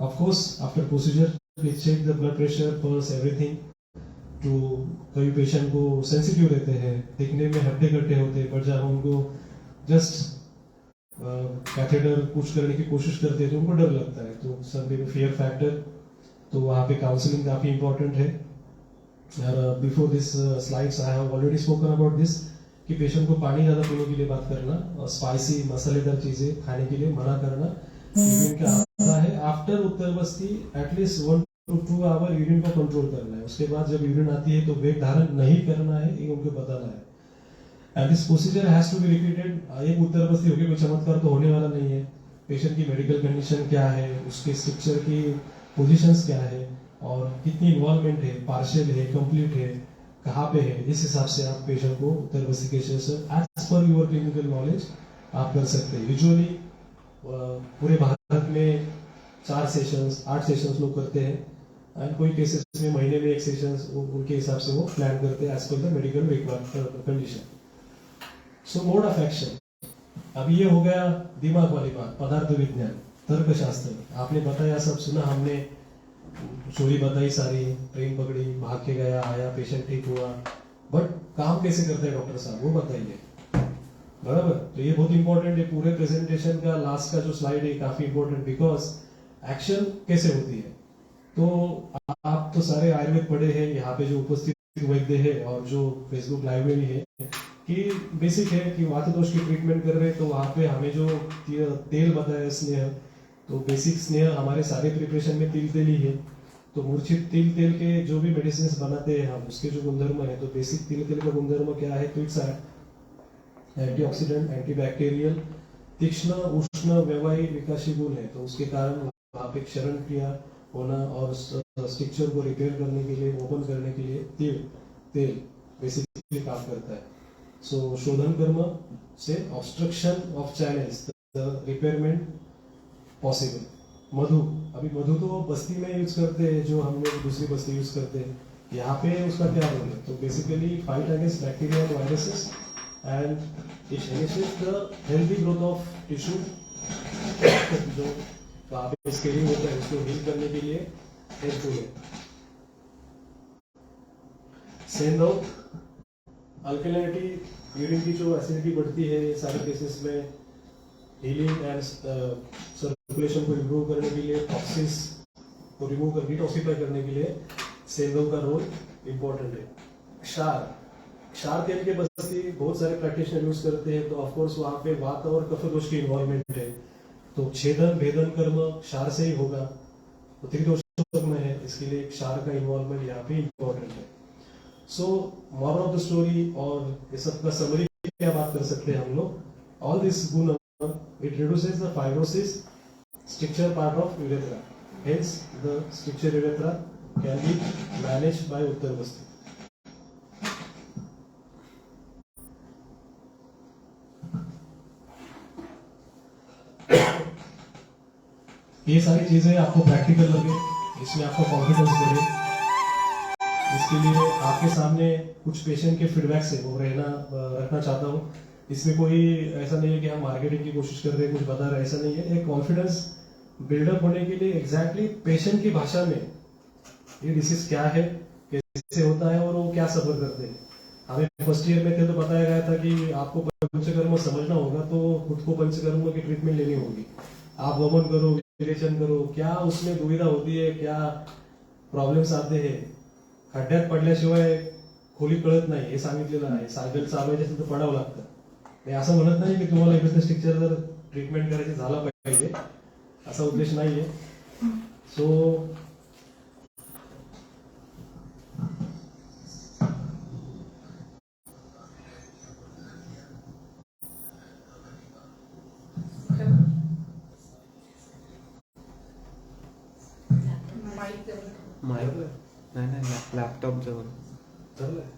of course after procedure please check the blood pressure, pulse, everything. तो कई पेशेंट को सेंसिटिव रहते हैं, दिखने में हड्डे कट्टे होते हैं, पर जब उनको जस्ट कैथेटर पुश करने की कोशिश करते हैं तो उनको डर लगता है, तो सम फियर फैक्टर, तो वहाँ पे काउंसलिंग काफी इंपॉर्टेंट है। Before this slides I have already spoken about this कि पेशेंट को पानी ज्यादा पीने के लिए बात करना और स्पाइसी मसालेदार चीजें खाने के लिए मना करना। यूरिन का आता है after Uttar Basti at least 1 to our urine को कंट्रोल करना है। उसके बाद जब यूरिन आती है तो वेग धारण नहीं करना है, ये उनको बताना है। And this procedure has to be repeated. एक उत्तरपस्ती होगी, कोई चमत्कार तो होने वाला नहीं है। पेशेंट की मेडिकल कंडीशन क्या है, उसके स्ट्रक्चर की पोजीशंस क्या है और कितनी इन्वॉल्वमेंट है, पार्शियल है, कंप्लीट है, कहाँ पे है, इस हिसाब से आप पेशेंट को उत्तरपस्ती के session as per your clinical knowledge आप कर सकते हैं। यूजुअली पूरे भारत में 4 सेशंस 8 सेशंस लोग करते हैं एंड कोई केसेस में महीने में 1 सेशंस उनके हिसाब से वो प्लान करते हैं as per the medical requirement condition. So mode of action, अब ये हो गया दिमाग वाली बात, पदार्थ विज्ञान, तर्कशास्त्र। आपने बताया, सब सुना हमने, स्टोरी बताई सारी, ट्रेन पकड़ी, भाग के गया, आया, पेशेंट ठीक हुआ, बट काम कैसे करते हैं डॉक्टर साहब वो बताइए, बराबर। तो ये बहुत इंपॉर्टेंट है। पूरे प्रेजेंटेशन का लास्ट का जो स्लाइड है काफी इंपॉर्टेंट, बिकॉज एक्शन कैसे होती है। तो आप तो सारे आयुर्वेद पढ़े हैं, यहाँ पे जो उपस्थित वैद्य है और जो फेसबुक लाइव में भी है, कि बेसिक है कि वातदोष की ट्रीटमेंट कर रहे हैं, तो वहां पे हमें जो तेल बताया स्नेह, तो बेसिक स्नेह हमारे सारे प्रिपरेशन में तिल ही है। तो मूर्छित तेल के जो भी मेडिसिन बनाते हैं हम, उसके जो गुणधर्म है, तो बेसिक तिल का गुणधर्म क्या है, तो इट्स एंटीऑक्सीडेंट, एंटीबैक्टीरियल, तीक्ष्ण, उष्ण, व्यवहारी, विकासी गुण है। तो उसके कारण वहां पे क्षरण क्रिया होना और स्ट्रक्चर को रिपेयर करने के लिए, ओपन करने के लिए तेल बेसिकली काम करता है। सो शोधन कर्म से obstruction of channels, the repairment possible. मधु, अभी मधु तो बस्ती में यूज करते हैं, जो हम लोग दूसरी बस्ती यूज करते हैं, यहाँ पे उसका क्या रोल है, तो basically fight against bacteria and viruses and it initiates the healthy growth of tissue, जो वहाँ पे स्केलिंग होता है उसको हील करने के लिए हेल्पफुल है। सेंड आउट, अल्कलिनिटी, यूरिन की जो एसिडिटी बढ़ती है, ये सारे केसेस में हीलिंग एंड सर्कुलेशन को इम्प्रूव करने के लिए, टॉक्सिस को रिमूव कर डिटॉक्सिफाई करने के लिए सेंधव का रोल इंपॉर्टेंट है। क्षार तेल के बस्ती बहुत सारे प्रैक्टिशनर यूज करते हैं, तो ऑफकोर्स वहां पे वात और कफ दोष की इन्वॉल्वमेंट है, तो छेदन भेदन कर्म क्षार से ही होगा, तो त्रिदोष में है, इसके लिए क्षार का इन्वॉल्वमेंट यहाँ पे इंपॉर्टेंट है। So moral of the story और ये सब का समरी क्या बात कर सकते हैं हम लोग, ऑल दिस गुण it reduces the fibrosis stricture part of urethra, hence the stricture urethra can be managed by उत्तरबस्ती। ये सारी चीजें आपको प्रैक्टिकल लगे, इसमें आपको कॉन्फिडेंस बढ़े, इसके लिए आपके सामने कुछ पेशेंट के फीडबैक से वो रखना चाहता हूँ। इसमें कोई ऐसा नहीं है कि हम मार्केटिंग की कोशिश कर रहे हैं, कुछ बता रहे हैं, ऐसा नहीं है। एक कॉन्फिडेंस बिल्डअप होने के लिए एग्जैक्टली पेशेंट की भाषा में ये डिसीज क्या है, कैसे होता है और वो क्या सफर करते हैं। हमें फर्स्ट ईयर में थे तो बताया गया था कि आपको पंचकर्म समझना होगा, तो खुद को पंचकर्म की ट्रीटमेंट लेनी होगी। आप वमन करो, विरेचन करो, क्या उसमें दुविधा होती है, क्या प्रॉब्लेम्स आते हैं, खड्ड्यात पडल्याशिवाय खोली कळत नाही हे सांगितलेलं आहे। सायकल चालवायची असेल तर पडावं लागतं। मी असं म्हणत नाही की तुम्हाला इकडचं स्ट्रक्चर जर ट्रीटमेंट करायची झाला पाहिजे, असा उद्देश नाहीये। सो नाही लॅपटॉप जवळ चाललंय।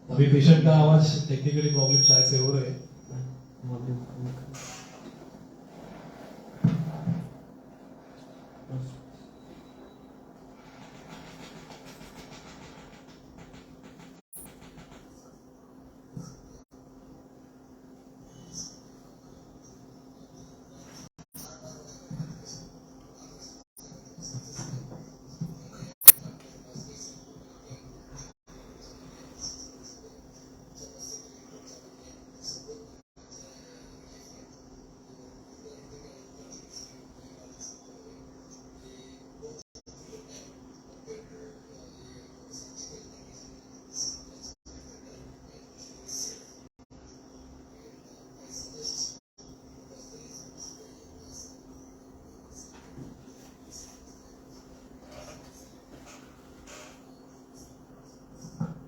अभी पेशेंट का आवाज टेक्निकली प्रॉब्लम शायद से हो रहे हैं।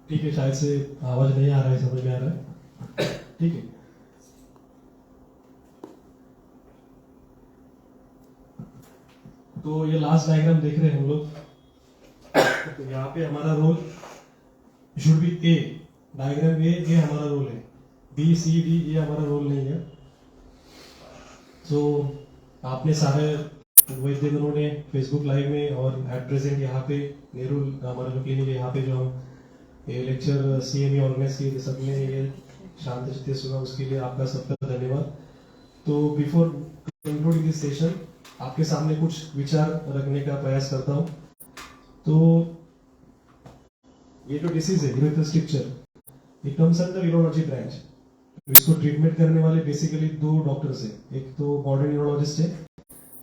ठीक है, शायद से आवाज नहीं आ रहा है, समझ में आ रहा है, ठीक है। तो ये लास्ट डायग्राम देख रहे हैं हम लोग। तो यहाँ पे हमारा role should be a, diagram a हमारा रोल है, बी सी डी ये हमारा रोल नहीं है। तो आपने सारे वैद्य ने फेसबुक लाइव में और एट प्रेजेंट यहाँ पे नेहरू हमारा जो क्लिनिक है यहाँ पे जो हम ये लेक्चर सीएमई ऑर्गेनाइज किए थे, सबने ये शांत चित्त सुना, उसके लिए आपका सबका धन्यवाद। तो बिफोर कंक्लूडिंग दिस सेशन आपके सामने कुछ विचार रखने का प्रयास करता हूँ। तो ये जो डिसीज है urethral structure, it comes under urology branch. इसको ट्रीटमेंट करने वाले बेसिकली दो डॉक्टर्स है, एक तो मॉडर्न न्यूरोलॉजिस्ट है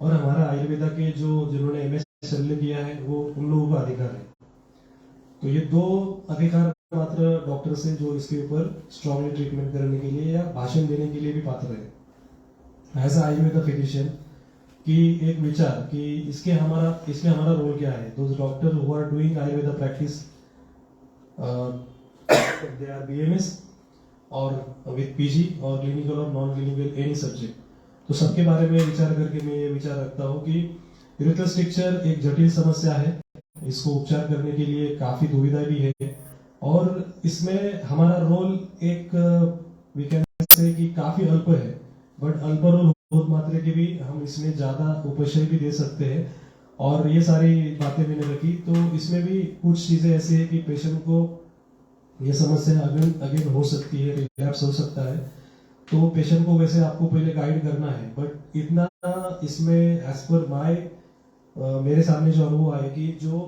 और हमारा आयुर्वेदा के जो जिन्होंने एमएस शल्य किया है वो उन लोगों का अधिकार है। तो ये दो अधिकार मात्र डॉक्टर से जो इसके ऊपर स्ट्रांगली ट्रीटमेंट करने के लिए या भाषण देने के लिए भी पात्र है। एज आयुर्वेदा फिजिशियन कि एक विचार कि इसमें हमारा रोल क्या है। Those doctor who are doing Ayurveda practice, they are BMS और विद पीजी और क्लिनिकल और नॉन क्लिनिकल एनी सब्जेक्ट। तो सबके बारे में विचार करके मैं ये विचार रखता हूँ कि यूरेथ्रल स्ट्रक्चर एक जटिल समस्या है, इसको उपचार करने के लिए काफी दुविधा भी है और इसमें हमारा रोल एक वी कैन से कि काफी अल्प है, बट अल्प रोल बहुत मात्रा के भी हम इसमें ज्यादा उपशय भी दे सकते हैं। और ये सारी बातें मैंने रखी, तो इसमें भी कुछ चीजें ऐसी है कि पेशेंट को ये समस्या अगेन हो सकती है, रिलैप्स हो सकता है। तो पेशेंट को वैसे आपको पहले गाइड करना है, बट इतना इसमें एज पर मेरे सामने जो अनुभव आया कि जो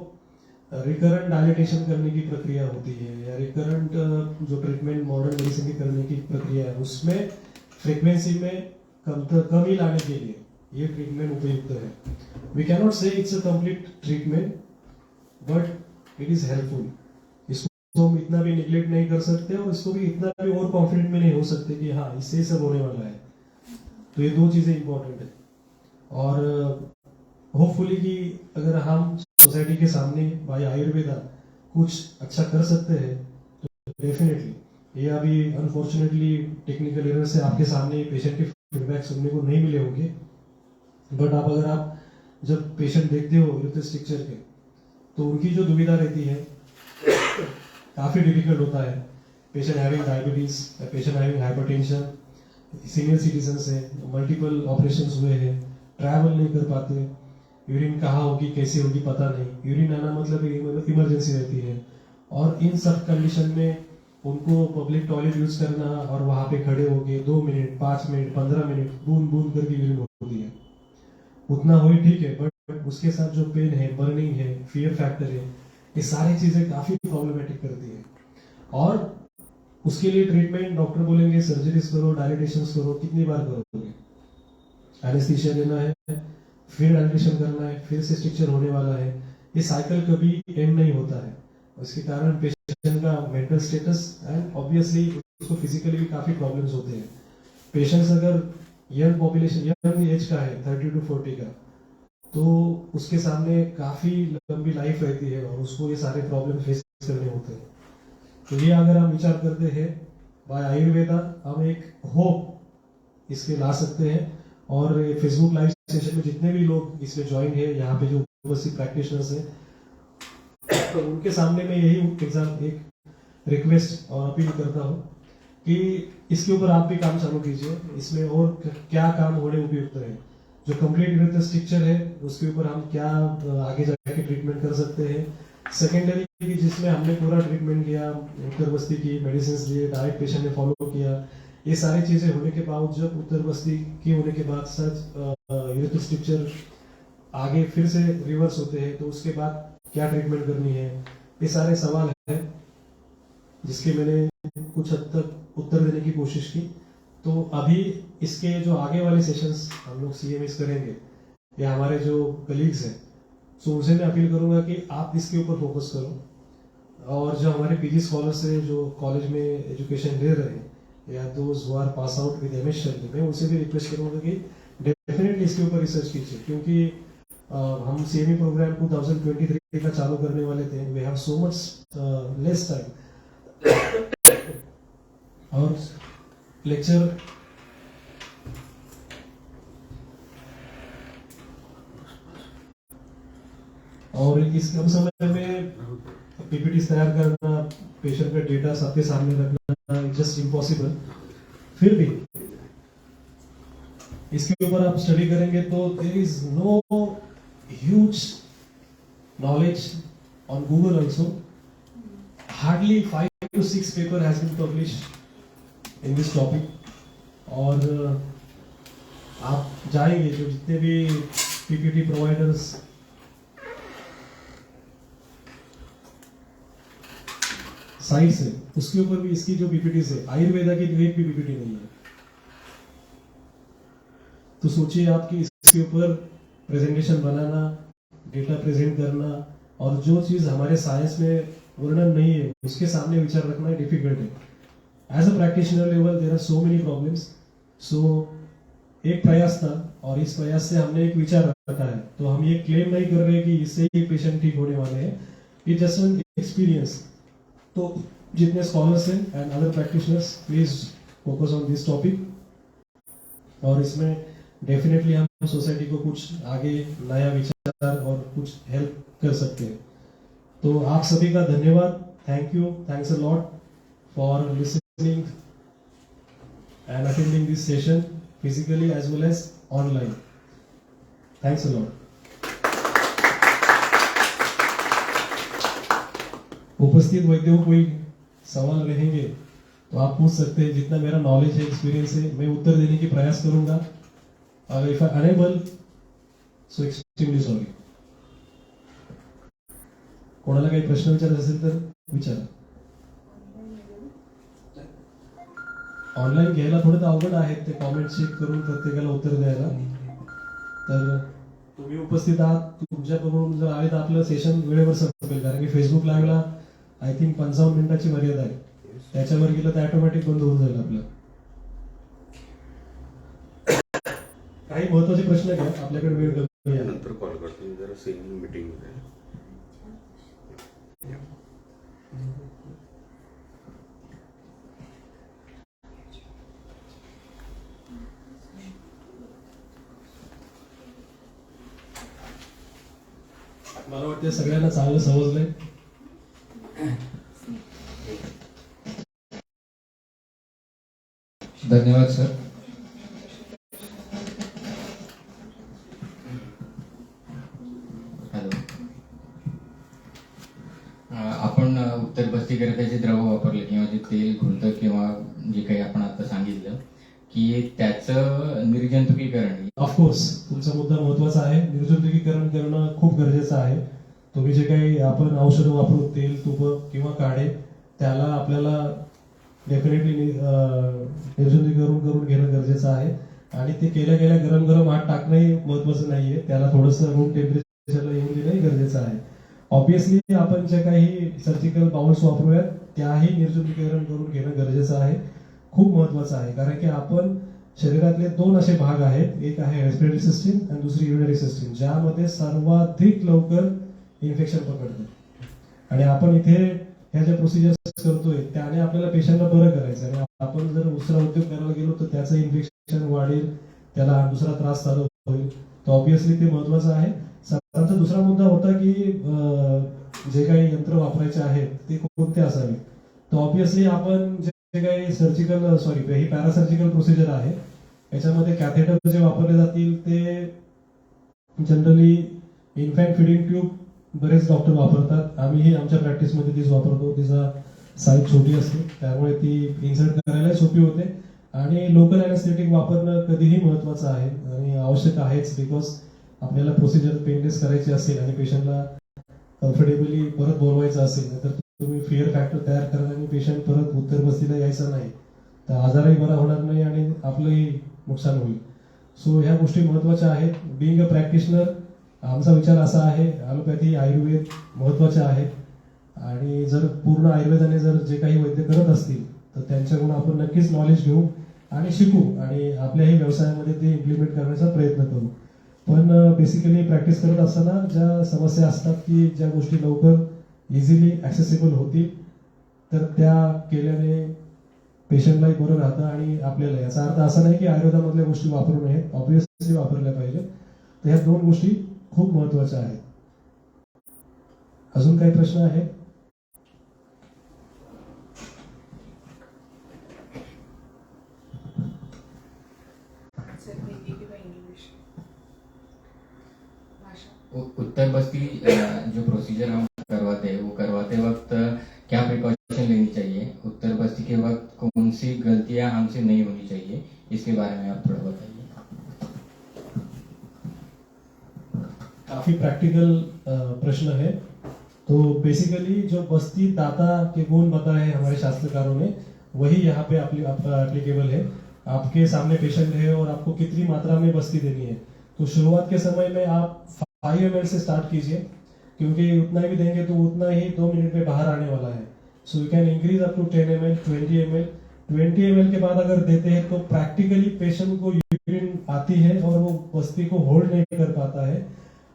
रिकरेंट डायलिटेशन करने की प्रक्रिया होती है या रिकरेंट जो ट्रीटमेंट मॉडर्न मेडिसिन की करने की प्रक्रिया है, उसमें फ्रीक्वेंसी में कमी लाने के लिए ये ट्रीटमेंट उपयुक्त है। वी कैन नॉट से it's a complete treatment, but it is helpful. इसको हम इतना भी निग्लेक्ट नहीं कर सकते और इसको भी इतना भी ओवर कॉन्फिडेंट में नहीं हो सकते कि हाँ इससे सब होने वाला है। तो ये दो चीजें इंपॉर्टेंट है और होपफुली कि अगर हम सोसाइटी के सामने बाय आयुर्वेदा कुछ अच्छा कर सकते हैं तो डेफिनेटली ये अभी अनफॉर्चुनेटली टेक्निकल एरर से आपके सामने पेशेंट के फीडबैक सुनने को नहीं मिले होंगे, बट अगर आप जब पेशेंट देखते हो यूरेथ्रल स्ट्रक्चर के तो उनकी जो दुविधा रहती है काफी डिफिकल्ट होता है। Patient having diabetes, patient having hypertension, senior citizen है, मल्टीपल ऑपरेशंस हुए हैं, ट्रैवल नहीं कर पाते, यूरिन कहाँ होगी कैसे होगी पता नहीं, यूरिन आना मतलब इमरजेंसी रहती है और इन सब कंडीशन में उनको पब्लिक टॉयलेट यूज करना और वहां पे खड़े होके 2 मिनट 5 मिनट 15 मिनट बूंद बूंद करके यूरिन होती है, उतना हो ही ठीक है, बट उसके साथ जो पेन है, बर्निंग है, फियर फैक्टर है, ये सारी चीजें काफी प्रॉब्लमेटिक करती है। और उसके लिए ट्रीटमेंट डॉक्टर बोलेंगे सर्जरीज करो, डायलिटेशन करो, कितनी बार करोगे, एनेस्थीसिया लेना है, फिर डायलिटेशन करना है, फिर से स्ट्रक्चर होने वाला है, ये साइकिल कभी एंड नहीं होता है। उसके कारण पेशेंट का मेंटल स्टेटस एंड ऑब्वियसली उसको फिजिकली भी काफी प्रॉब्लम्स होते हैं। पेशेंट्स अगर यंग पॉपुलेशन यंग एज का है 30 to 40 का, तो उसके सामने काफी लंबी लाइफ रहती है और उसको ये सारे प्रॉब्लम फेस करने होते हैं। तो ये अगर हम विचार करते हैं बाय आयुर्वेदा, हम एक होप इसके ला सकते हैं। और फेसबुक लाइव सेशन में जितने भी लोग इसमें ज्वाइन है, यहाँ पे जो उपस्थित प्रैक्टिशनर्स हैं, तो उनके सामने मैं यही एक रिक्वेस्ट और अपील करता हूँ कि इसके ऊपर आप भी काम चालू कीजिए। इसमें और क्या काम होने उपयुक्त है, जो कंप्लीट यूरेथ्रल स्ट्रक्चर है उसके ऊपर हम क्या आगे जाके ट्रीटमेंट कर सकते हैं। सेकेंडरी जिसमें हमने पूरा ट्रीटमेंट किया, उत्तर बस्ती की मेडिसिन दिए, डाइट पेशेंट ने फॉलो किया, ये सारी चीजें होने के बाद जब उत्तर बस्ती की होने के बाद सच यूरेथ्रल स्ट्रक्चर आगे फिर से रिवर्स होते हैं, तो उसके बाद क्या ट्रीटमेंट करनी है, ये सारे सवाल है जिसके मैंने कुछ हद तक उत्तर देने की कोशिश की। तो अभी इसके जो आगे वाले सेशंस हम लोग सीएमएस करेंगे या हमारे जो कलीग्स हैं, तो उनसे मैं अपील करूंगा कि आप इसके ऊपर फोकस करो। और जो हमारे पीजी स्कॉलर्स हैं जो कॉलेज में एजुकेशन ले रहे हैं या those who are pass out with MS Shalya, मैं उनसे भी रिक्वेस्ट करूंगा कि डेफिनेटली इसके ऊपर रिसर्च कीजिए, क्योंकि हम सीएमई प्रोग्राम 2023 का चालू करने वाले थे। We have so much less time और लेक्चर और इस कम समय में पीपीटी तैयार करना, पेशेंट का डेटा सबके सामने रखना जस्ट इम्पॉसिबल। फिर भी इसके ऊपर आप स्टडी करेंगे तो there is no huge knowledge on Google also. Hardly 5 to 6 paper has been published in this topic. और आप जाएंगे जो जितने भी पीपीटी प्रोवाइडर्स साइट्स है उसके ऊपर भी इसकी जो पीपीटी है, आयुर्वेदा की एक भी पीपीटी नहीं है। तो सोचिए आपकी इसके ऊपर प्रेजेंटेशन बनाना, डेटा प्रेजेंट करना और जो चीज हमारे साइंस में वर्णन नहीं है उसके सामने विचार रखना डिफिकल्ट है। As a practitioner level there are so many problems. So एक प्रयास था और इस प्रयास से हमने एक विचार रखा है। तो हम ये क्लेम नहीं कर रहे कि इससे ही पेशेंट ठीक होने वाले हैं, इट जस्ट एन एक्सपीरियंस। तो जितने स्कॉलर्स हैं and other practitioners please focus on this topic. और इसमें डेफिनेटली हम सोसाइटी को कुछ आगे नया विचार और कुछ हेल्प कर सकते हैं। तो आप सभी का धन्यवाद। Thank you, thanks a lot for listening and attending this session physically as well as online. Thanks a lot. उपस्थित वैद्यों को कोई सवाल रहेंगे तो आप पूछ सकते हैं। जितना मेरा नॉलेज है, एक्सपीरियंस है, मैं उत्तर देने की प्रयास करूंगा। और if I unable so extremely sorry. कोणाला काही प्रश्न विचारायचे असेल तर विचारा। ऑनलाईन घ्यायला थोडं अवघड आहे, ते कॉमेंट चेक करून प्रत्येकाला उत्तर द्यायला। तर तुम्ही उपस्थित आहात, तुमच्याकडून जर आले तर आपलं सेशन वेळेवर संपेल, कारण की फेसबुक लाईव्हला आय थिंक 55 मिनिटाची मर्यादा आहे। त्याच्यावर गेलं तर ऑटोमॅटिक बंद होऊन जाईल आपलं। काही महत्वाचे प्रश्न घ्या, आपल्याकडे वेळ कमी आहे। नंतर कॉल करतो, जरा सेम मीटिंग आहे। मला वाटतं सगळ्यांना चांगलं समजलंय। धन्यवाद सर। हॅलो, आपण उत्तर बस्तीकरिता जे द्रव वापरले किंवा जे तेल घुलतं किंवा जे काही आपण आता सांगितलं की त्याचं निर्जंतुकीकरण। ऑफकोर्स तुमचा मुद्दा महत्वाचा आहे। निर्जंतुकीकरण करणं खूप गरजेचं आहे। तुम्ही जे काही आपण औषधं वापरू, तेल, तूप किंवा काढे, त्याला आपल्याला डेफिनेटली निर्जंतुकीकरण करून घेणं गरजेचं आहे। आणि ते केल्या गेल्या गरम गरम हात टाकणंही महत्वाचं नाहीये, त्याला थोडंसं रूम टेम्परेचरला येऊन देणंही गरजेचं आहे। ऑब्विसली आपण जे काही सर्जिकल बाउल्स वापरूयात त्याही निर्जंतुकीकरण करून घेणं गरजेचं आहे, खूप महत्वाचं आहे। कारण की आपण शरीरातले दोन असे भाग आहेत, एक आहे रेस्पिरेटरी सिस्टीम आणि दुसरी युरिनरी सिस्टीम, ज्यामध्ये सर्वाधिक लवकर इन्फेक्शन पकडतं। आणि आपण इथे ह्या ज्या प्रोसिजर्स करतोय त्याने आपल्याला पेशंटला बरं करायचं आणि आपण जर दुसरा उद्योग करायला गेलो तर त्याचं इन्फेक्शन वाढेल, त्याला दुसरा त्रास चालू होईल। तर ऑब्विसली ते महत्वाचं आहे। सरांचा दुसरा मुद्दा होता की जे काही यंत्र वापरायचे आहेत ते कोणते असावे। तर ऑब्विसली आपण जे काही सर्जिकल ही पॅरासर्जिकल प्रोसिजर आहे, याच्यामध्ये कॅथेटर जे वापरले जातील ते जनरली इन्फॅन्ट फिडिंग ट्यूब बरेच डॉक्टर वापरतात। आम्हीही आमच्या प्रॅक्टिसमध्ये तीच वापरतो। तिचा साईज छोटी असते, त्यामुळे ती इन्सर्ट करायला सोपी होते। आणि लोकल अॅनेस्थेटिक वापरणं कधीही महत्वाचं आहे आणि आवश्यक आहेच, बिकॉज आपल्याला प्रोसिजर पेनलेस करायची असेल आणि पेशंटला कम्फर्टेबली परत बोलवायचं असेल तर तुम्ही फिअर फॅक्टर तयार करा आणि पेशंट परत उत्तर बस्तीला यायचा नाही, तर आजारही बरा होणार नाही आणि आपलंही नुकसान होईल। सो ह्या गोष्टी महत्वाच्या आहेत। बिईंग अ प्रॅक्टिशनर आमचा विचार असा आहे, ॲलोपॅथी, आयुर्वेद महत्वाचे आहेत आणि जर पूर्ण आयुर्वेदाने जर जे काही वैद्य करत असतील तर त्यांच्याकडून आपण नक्कीच नॉलेज घेऊ आणि शिकू आणि आपल्याही व्यवसायामध्ये ते इम्प्लिमेंट करण्याचा प्रयत्न करू। पण बेसिकली प्रॅक्टिस करत असताना ज्या समस्या असतात की ज्या गोष्टी लवकर इझिली ॲक्सेसिबल होतील तर त्या केल्याने पेशंटलाही बरं राहतं आणि आपल्याला. याचा अर्थ असा नाही की आयुर्वेदामधल्या गोष्टी वापरू नयेत, ऑब्विसली वापरल्या पाहिजे. तर ह्या 2 गोष्टी खूप महत्वाच्या आहेत. अजून काही प्रश्न आहे? सर हिंदी किंवा इंग्लिश भाषा. उत्तर बस्ती जो प्रोसीजर हम करवाते हैं वो करवाते वक्त क्या प्रिकॉशन लेनी चाहिए, उत्तर बस्ती के वक्त कौन सी गलतियां हमसे नहीं होनी चाहिए, इसके बारे में आप थोड़ा बताइए. काफी प्रैक्टिकल प्रश्न है. तो बेसिकली जो बस्ती दाता के गुण बताए हैं हमारे शास्त्रकारों ने, वही यहाँ पे एप्लीकेबल है. आपके सामने पेशेंट है और आपको कितनी मात्रा में बस्ती देनी है. तो शुरुआत के समय में आप 5 ml से स्टार्ट कीजिए, क्योंकि उतना भी देंगे तो उतना ही 2 मिनट में बाहर आने वाला है. So you can increase up to 10 ml, 20 ml. 20 ml के बाद अगर देते हैं तो प्रैक्टिकली पेशेंट को यूरिन आती है और वो बस्ती को होल्ड नहीं कर पाता है.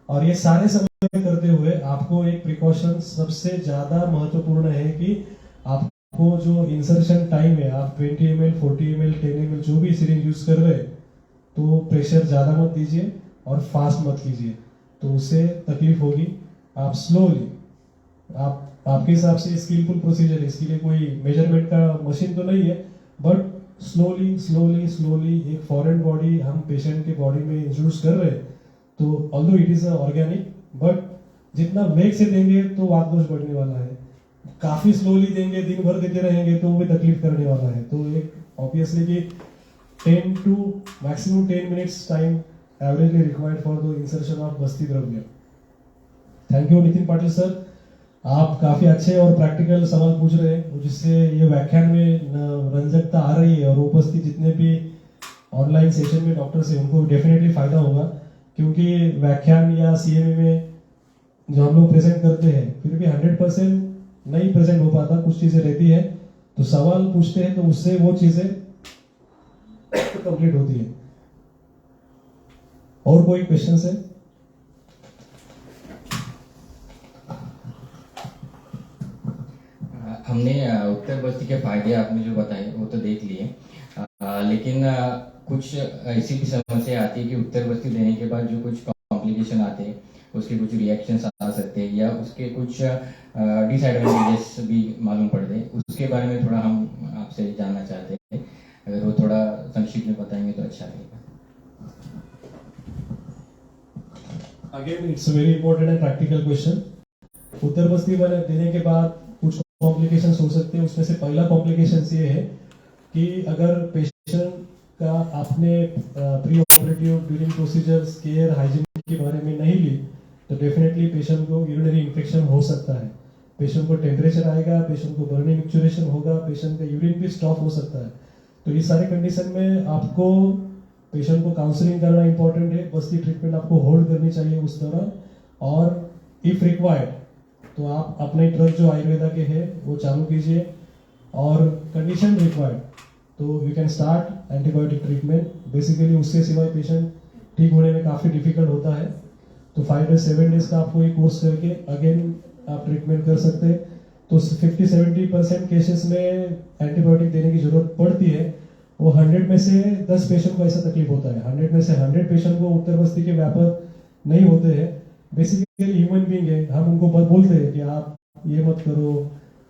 और ये सारे समय करते हुए आपको एक प्रिकॉशन सबसे ज्यादा महत्वपूर्ण है कि आपको जो इंसर्शन टाइम है, आप 20 ml, 40 ml, 10 ml जो भी सिरिंज यूज कर रहे हैं, तो प्रेशर ज्यादा मत दीजिए और फास्ट मत कीजिए, तो उससे तकलीफ होगी. आप स्लोली, आपके हिसाब से स्किलफुल प्रोसीजर है, इसके लिए कोई मेजरमेंट का मशीन तो नहीं है, बट स्लोली स्लोली स्लोली एक फॉरेन बॉडी हम पेशेंट के बॉडी में इंट्रोड्यूस कर रहे हैं. तो although it is organic, but जितना वेग से देंगे तो वात दोष बढ़ने वाला है. काफी स्लोली देंगे, दिन भर देते रहेंगे तो वो भी तकलीफ करने वाला है. तो एक ऑब्वियसली कि 10 to maximum 10 minutes time averagely required for the insertion of बस्ती द्रव्य. Thank you Nitin Patil sir, आप काफी अच्छे और प्रैक्टिकल सवाल पूछ रहे हैं, जिससे ये व्याख्यान में रंजकता आ रही है और उपस्थित जितने भी ऑनलाइन सेशन में डॉक्टर्स हैं उनको डेफिनेटली फायदा होगा. क्योंकि व्याख्यान या सीएमए में जो हम लोग प्रेजेंट करते हैं, फिर भी 100% नहीं प्रेजेंट हो पाता, कुछ चीजें रहती है. तो सवाल पूछते हैं तो उससे वो चीजें कंप्लीट होती है. और कोई क्वेश्चन है? हमने उत्तर बस्ती के फायदे आपने जो बताए वो तो देख लिए, लेकिन कुछ ऐसी भी समस्या आती है कि उत्तर बस्ती देने के बाद जो कुछ कॉम्प्लिकेशन आते हैं, उसके कुछ रिएक्शंस आ सकते हैं या उसके कुछ डिसएडवांटेजेस भी मालूम पड़ते हैं. उसके बारे में थोड़ा हम आपसे जानना चाहते हैं, अगर वो थोड़ा संक्षिप्त में बताएंगे तो अच्छा रहेगा. Again it's very important and practical question. Uttar basti देने के बाद कुछ कॉम्प्लिकेशंस हो सकते हैं. उसमें से पहला कॉम्प्लिकेशन ये है कि अगर पेशेंट का आपने pre operative during procedures care hygiene के बारे में नहीं ली, तो डेफिनेटली पेशेंट को यूरिनरी इन्फेक्शन हो सकता है. पेशेंट को टेम्परेचर आएगा, पेशेंट को बर्निंग एक्चुरेशन होगा, पेशेंट का यूरिन भी स्टॉप हो सकता है. तो इस सारे कंडीशन में आपको पेशेंट को काउंसलिंग करना इंपॉर्टेंट है. बस्ती ट्रीटमेंट आपको होल्ड करनी चाहिए उस दौरान, और इफ रिक्वायर्ड तो आप अपने ड्रग जो आयुर्वेदा के हैं वो चालू कीजिए, और कंडीशन रिक्वायर्ड तो you can start antibiotic treatment. Basically उसके सिवाय पेशेंट ठीक होने में काफ़ी डिफिकल्ट होता है. तो 5 days 7 days का आपको एक कोर्स करके अगेन आप ट्रीटमेंट कर सकते हैं. तो 50-70% केसेस में एंटीबायोटिक देने की जरूरत पड़ती है. वो 100 में से 10 पेशेंट को ऐसा तकलीफ होता है. 100 में से 100 पेशेंट को उत्तर बस्ती के व्यापक नहीं होते हैं. बेसिकली ह्यूमन बीइंग है, हम उनको बोलते हैं कि आप ये मत करो,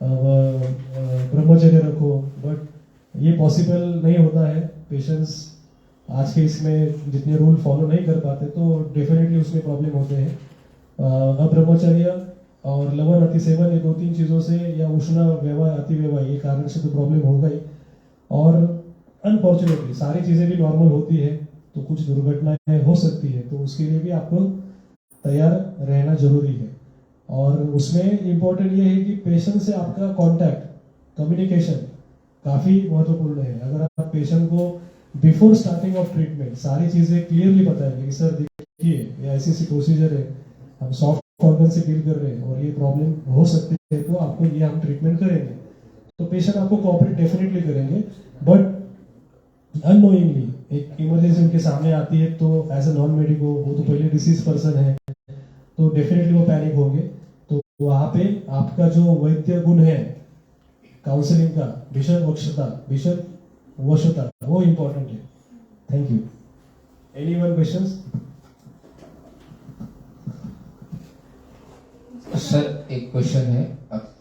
ब्रह्मचर्य रखो, बट ये पॉसिबल नहीं होता है. पेशेंट्स आज के इसमें जितने रूल फॉलो नहीं कर पाते, तो डेफिनेटली उसमें प्रॉब्लम होते हैं. अब्रह्मचर्य और लवण अतिसेवन, ये 2-3 चीज़ों से, या उष्ण व्यवहार, अतिव्यवहार, ये कारण से तो प्रॉब्लम होगा ही. और अनफॉर्चुनेटली सारी चीज़ें भी नॉर्मल होती है, तो कुछ दुर्घटनाएं हो सकती है. तो उसके लिए भी आपको तैयार रहना जरूरी है. और उसमें इम्पोर्टेंट ये है कि पेशेंट से आपका कांटेक्ट, कम्युनिकेशन काफ़ी महत्वपूर्ण है. अगर आप पेशेंट को बिफोर स्टार्टिंग ऑफ ट्रीटमेंट सारी चीज़ें क्लियरली बताएंगे कि सर देखिए ये ऐसी ऐसी प्रोसीजर है, हम सॉफ्ट ऑर्गन से डील कर रहे हैं और ये प्रॉब्लम हो सकती है, तो आपको ये हम ट्रीटमेंट करेंगे, तो पेशेंट आपको कोऑपरेट डेफिनेटली करेंगे. बट अननोइंगली एक इमरजेंसी उनके सामने आती है, तो एज ए नॉन मेडिको, वो तो पहले डिसीज पर्सन है, तो डेफिनेटली वो पैनिक होंगे. तो वहाँ पे आपका जो वैद्य गुण है काउंसलिंग का भीषण वशता वो इम्पोर्टेंट है. Thank you. Anyone questions? Sir एक क्वेश्चन है.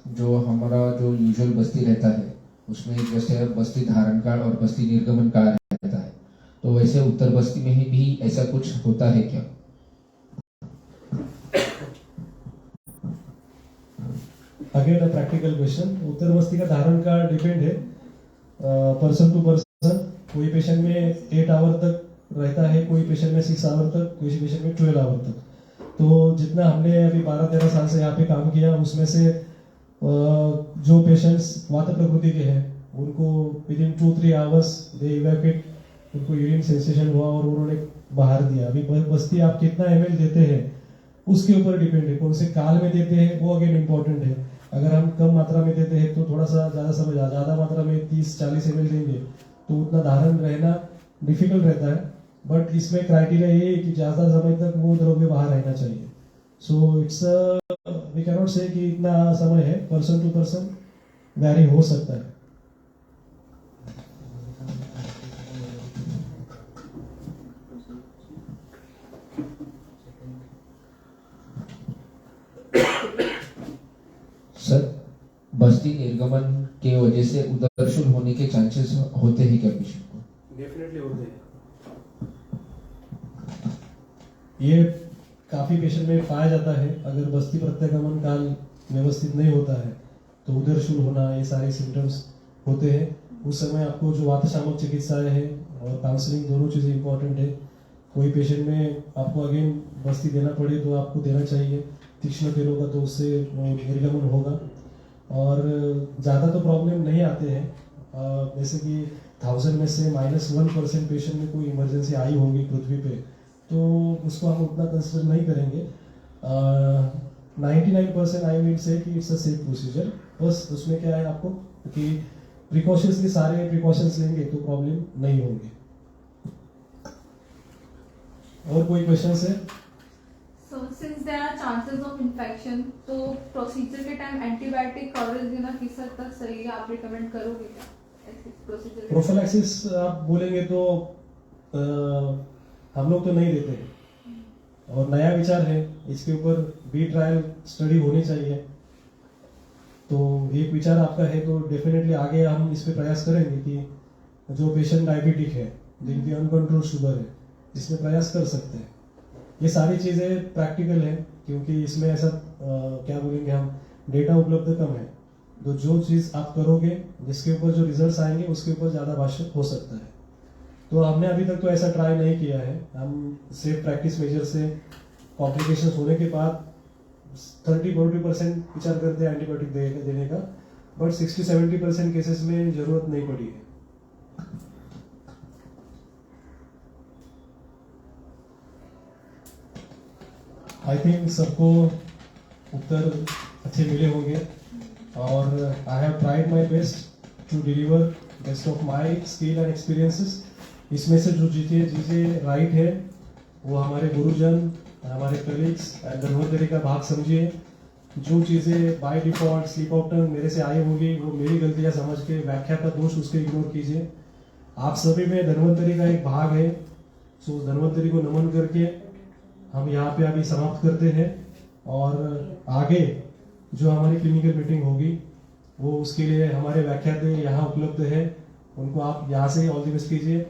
जो हमारा जो यूजुअल बस्ती रहता है उसमें जैसे बस्ती धारण कार्ड और बस्ती निर्गमन कार्ड रहता है, तो वैसे उत्तर बस्ती में ही भी ऐसा कुछ होता है क्या? Again a practical question. Uttar basti का धारण कार्ड डिपेंड है पर्सन टू पर्सन. कोई पेशेंट में 8 आवर तक रहता है, कोई पेशेंट में 6 आवर तक, कोई पेशेंट में 12 आवर तक. तो जितना हमने अभी 12-13 साल से यहाँ पे काम किया उसमें से जो पेशेंट्स वात प्रकृति के हैं उनको with in 2-3 hours they evacuate, उनको यूरिन सेंसेशन हुआ और उन्होंने बाहर दिया. अभी बस्ती आप कितना ml देते हैं उसके ऊपर डिपेंड है. कौन से काल में देते हैं वो अगेन इम्पोर्टेंट है. अगर हम कम मात्रा में देते हैं तो थोड़ा सा ज़्यादा मात्रा में 30-40 ml देंगे तो उतना धारण रहना डिफिकल्ट रहता है. बट इसमें क्राइटेरिया ये है कि ज़्यादा समय तक वो द्रव्य बाहर रहना चाहिए. So it's we can not say कि इतना समय है. पर्सन टू पर्सन वैरी हो सकता है. सर बस्ती निर्गमन के वजह से उदरशूल होने के चांसेस होते हैं क्या पेशेंट को? डेफिनेटली होते हैं. ये काफी पेशेंट में पाया जाता है. अगर बस्ती प्रत्यागमन काल व्यवस्थित नहीं होता है तो उदरशूल होना, ये सारे सिम्टम्स होते हैं. उस समय आपको जो वातशामक चिकित्साएं हैं और काउंसलिंग दोनों चीज़ें इंपॉर्टेंट है. कोई पेशेंट में आपको अगेन बस्ती देना पड़े तो आपको देना चाहिए तीक्ष्ण तेलों का, तो उससे निर्गमन होगा. और ज़्यादा तो प्रॉब्लम नहीं आते हैं. जैसे कि 1000 में से -1% पेशेंट में कोई इमरजेंसी आई होगी पृथ्वी पे तो उसको हम उतना कंसिडर नहीं करेंगे. 99% आई विल से कि इट्स अ सेफ प्रोसीजर. बस उसमें क्या है आपको कि प्रिकॉशंसली सारे प्रिकॉशंस लेंगे तो प्रॉब्लम नहीं होंगे. और कोई क्वेश्चंस है? So since there are chances of infection, तो प्रोसीजर के टाइम एंटीबायोटिक कवरेज देना किस हद तक सही है, आप रिकमेंड करोगे क्या ऐसे प्रोसीजर? प्रोफिलैक्सिस आप बोलेंगे तो हम लोग तो नहीं देते हैं और नया विचार है. इसके ऊपर बी ट्रायल स्टडी होनी चाहिए. तो एक विचार आपका है तो डेफिनेटली आगे हम इस पे प्रयास करेंगे कि जो पेशेंट डायबिटिक है, जिनकी अनकंट्रोल शुगर है, इसमें प्रयास कर सकते हैं. ये सारी चीज़ें प्रैक्टिकल है क्योंकि इसमें ऐसा क्या बोलेंगे हम, डेटा उपलब्ध कम है. तो जो चीज़ आप करोगे जिसके ऊपर जो रिजल्ट्स आएंगे उसके ऊपर ज़्यादा भाष्य हो सकता है. तो हमने अभी तक तो ऐसा ट्राई नहीं किया है. हम सेफ प्रैक्टिस मेजर से कॉम्प्लिकेशंस होने के बाद 30-40% विचार करते हैं एंटीबायोटिक देने का. बट 60-70% केसेस में जरूरत नहीं पड़ी है. आई थिंक सबको उत्तर अच्छे मिले होंगे और I have tried my best to deliver best of my skill and experiences. इसमें से जो चीज़ें राइट है वो हमारे गुरुजन, हमारे कलीग्स एंड धन्वंतरी का भाग समझिए. जो चीज़ें by default slip of tongue मेरे से आई होगी वो मेरी गलतियाँ समझ के व्याख्या का दोष उसके इग्नोर कीजिए. आप सभी में धन्वंतरी का एक भाग है. सो धन्वंतरी को नमन करके हम यहाँ पे अभी समाप्त करते हैं और आगे जो हमारी क्लिनिकल मीटिंग होगी वो उसके लिए हमारे व्याख्याते यहाँ उपलब्ध है. उनको आप यहाँ से ऑल द बेस्ट कीजिए.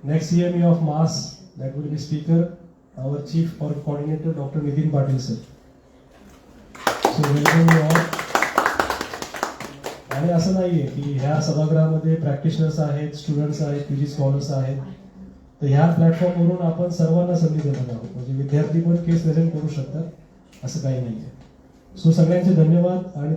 नेक्स्ट CME ऑफ मास that will be speaker our chief और coordinator doctor Nitin Patil sir. So welcome you all. आणि असं नाहीये की ह्या सभागृहामध्ये प्रॅक्टिशनर्स आहेत, स्टुडंट्स आहेत, PG स्कॉलर्स आहेत. तर ह्या प्लॅटफॉर्मवरून आपण सर्वांना संधी देणार आहोत. म्हणजे विद्यार्थी पण केस प्रेझेंट करू शकतात असं काही नाहीये. सो सगळ्यांचे धन्यवाद आणि